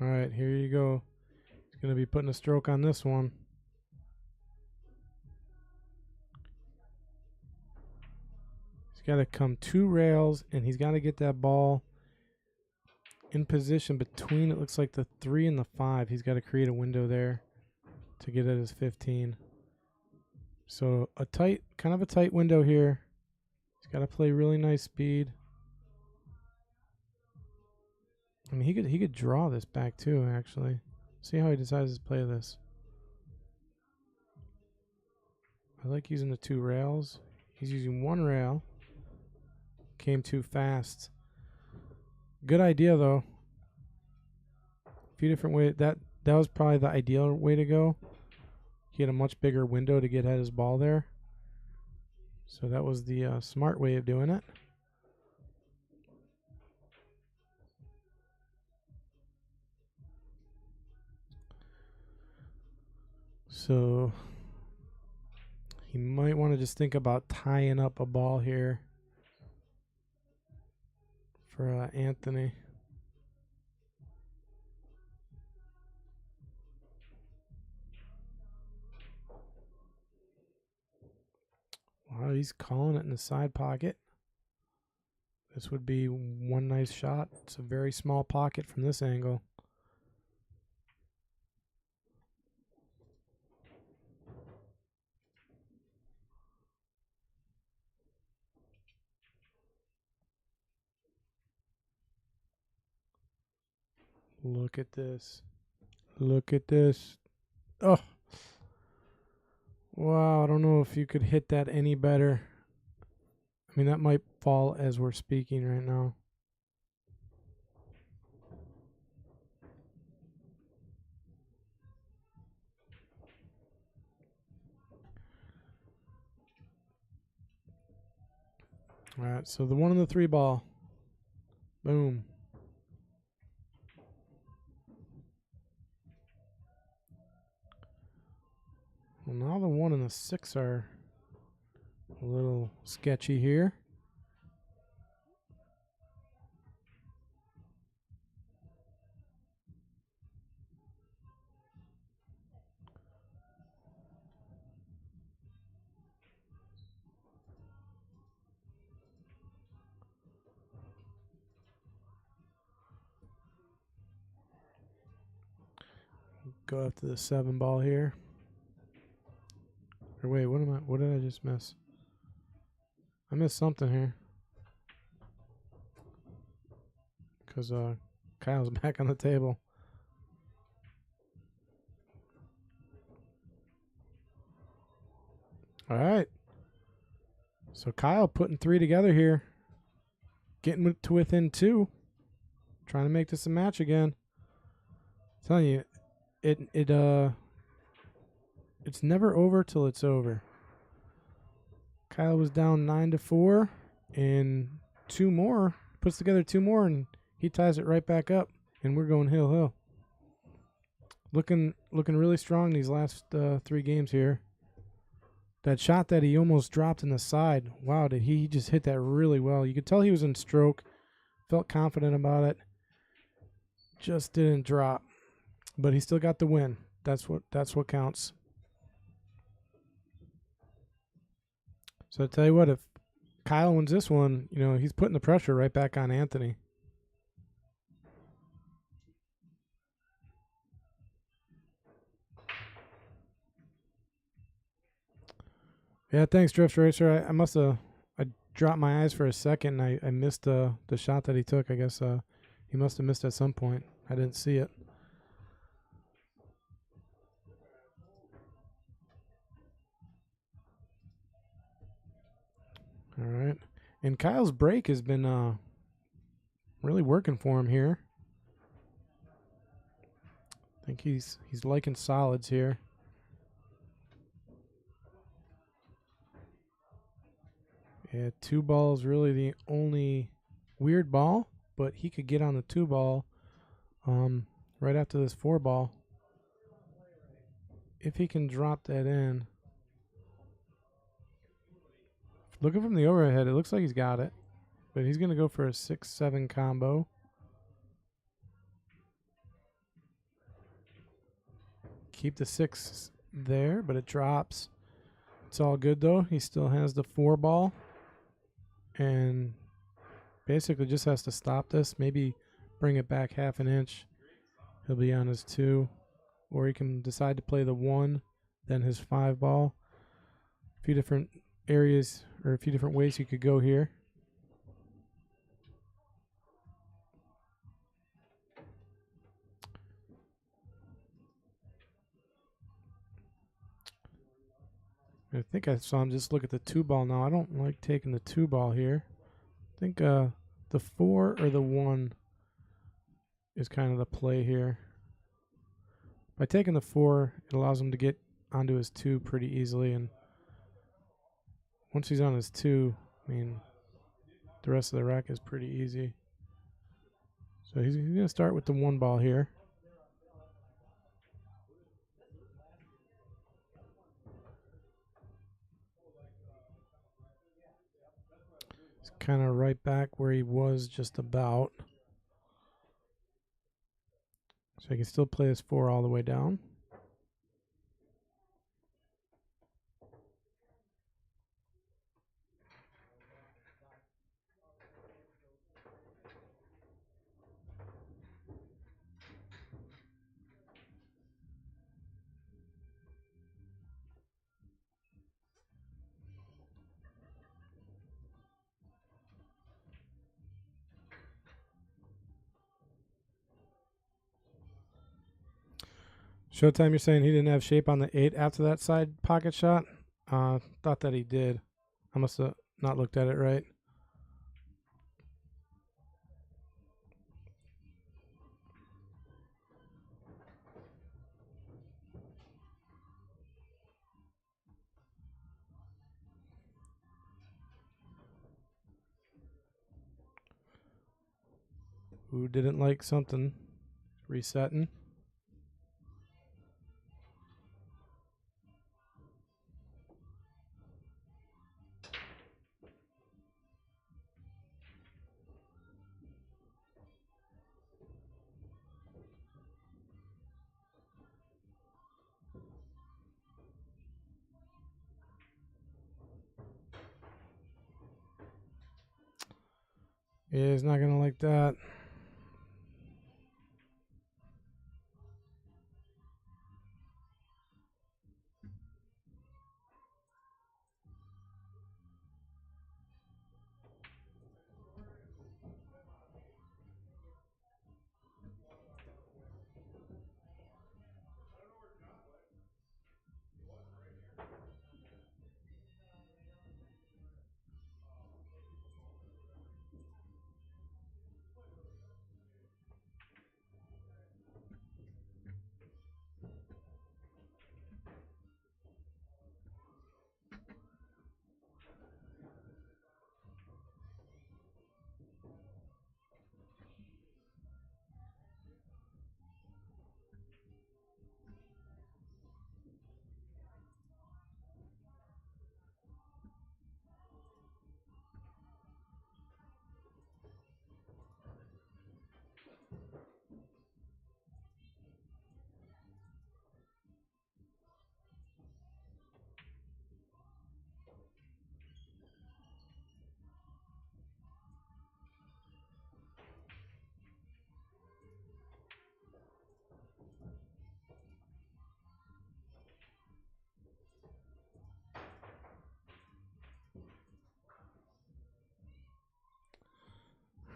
All right, here you go. He's going to be putting a stroke on this one. He's got to come 2 rails, and he's got to get that ball in position between, it looks like, the 3 and the 5. He's got to create a window there to get at his 15. So kind of a tight window here. He's got to play really nice speed. I mean, he could draw this back too, actually. See how he decides to play this. I like using the 2 rails. He's using 1 rail. Came too fast. Good idea, though. A few different ways. That was probably the ideal way to go. He had a much bigger window to get at his ball there. So that was the smart way of doing it. So he might want to just think about tying up a ball here for Anthony. Wow, he's calling it in the side pocket. This would be one nice shot. It's a very small pocket from this angle. Look at this. Look at this. Oh. Wow, I don't know if you could hit that any better. I mean, that might fall as we're speaking right now. All right, so the 1 and the 3 ball. Boom. Well, now the 1 and the 6 are a little sketchy here. Go after the 7 ball here. Or wait, what did I just miss? I missed something here. Because Kyle's back on the table. All right. So Kyle putting 3 together here. Getting to within 2. Trying to make this a match again. I'm telling you, it's never over till it's over. Kyle was down 9-4, and 2 more. Puts together 2 more, and he ties it right back up. And we're going hill. Looking really strong these last 3 games here. That shot that he almost dropped in the side. Wow, did he just hit that really well. You could tell he was in stroke. Felt confident about it. Just didn't drop. But he still got the win. That's what counts. So I tell you what, if Kyle wins this one, he's putting the pressure right back on Anthony. Yeah, thanks, Drift Racer. I must have I dropped my eyes for a second. And I missed the shot that he took. I guess he must have missed at some point. I didn't see it. All right, and Kyle's break has been really working for him here. I think he's liking solids here. Yeah, 2 ball is really the only weird ball, but he could get on the 2 ball right after this 4 ball. If he can drop that in. Looking from the overhead, it looks like he's got it, but he's going to go for a 6-7 combo. Keep the 6 there, but it drops. It's all good, though. He still has the 4 ball and basically just has to stop this. Maybe bring it back half an inch. He'll be on his 2. Or he can decide to play the 1, then his 5 ball. A few different areas or a few different ways you could go here. I think I saw him just look at the 2 ball now. I don't like taking the 2 ball here. I think the 4 or the 1 is kind of the play here. By taking the 4, it allows him to get onto his 2 pretty easily. And once he's on his 2, I mean, the rest of the rack is pretty easy. So he's going to start with the 1 ball here. It's kind of right back where he was just about. So he can still play his 4 all the way down. Showtime, you're saying he didn't have shape on the 8 after that side pocket shot? Thought that he did. I must have not looked at it right. Who didn't like something? Resetting. Yeah, he's not going to like that.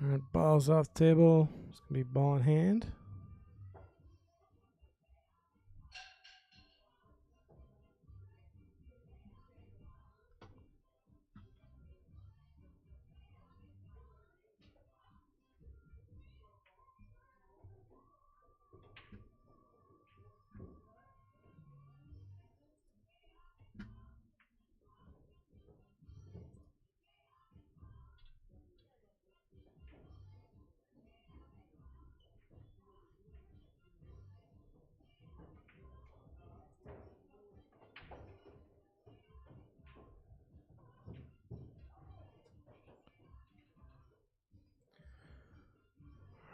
All right, ball's off the table. It's going to be ball in hand.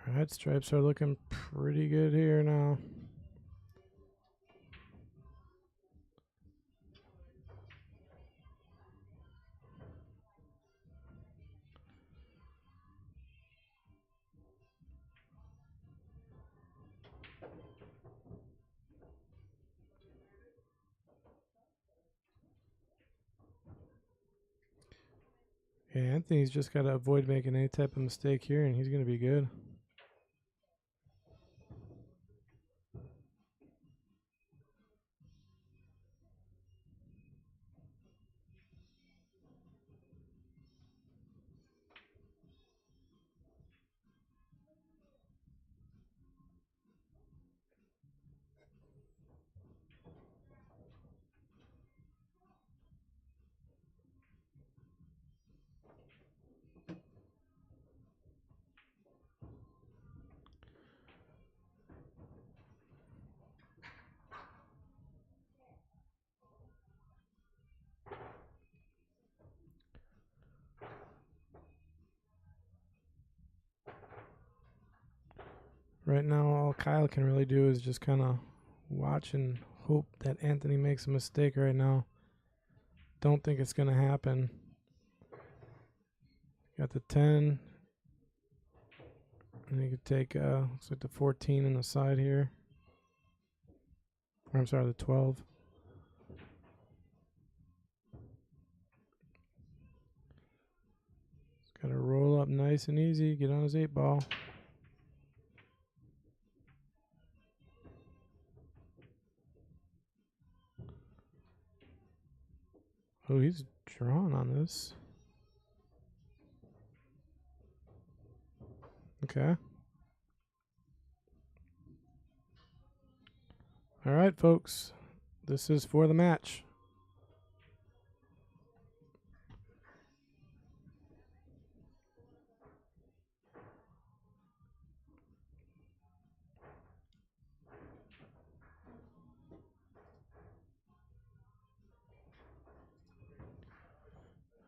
All right, stripes are looking pretty good here now. Yeah, Anthony's just got to avoid making any type of mistake here, and he's going to be good. Right now, all Kyle can really do is just kind of watch and hope that Anthony makes a mistake right now. Don't think it's going to happen. Got the 10. And you could take, looks like the 14 on the side here. Or I'm sorry, the 12. Just got to roll up nice and easy, get on his 8 ball. Oh, he's drawn on this. Okay. All right, folks. This is for the match.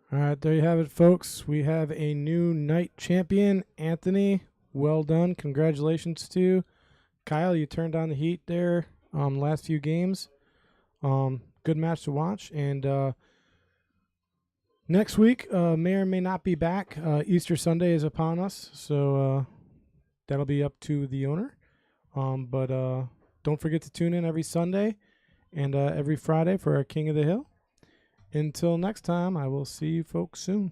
All right, there you have it, folks. We have a new night champion, Anthony. Well done. Congratulations to you. Kyle, you turned on the heat there last few games. Good match to watch. And next week may or may not be back. Easter Sunday is upon us, so that'll be up to the owner. But don't forget to tune in every Sunday and every Friday for our King of the Hill. Until next time, I will see you folks soon.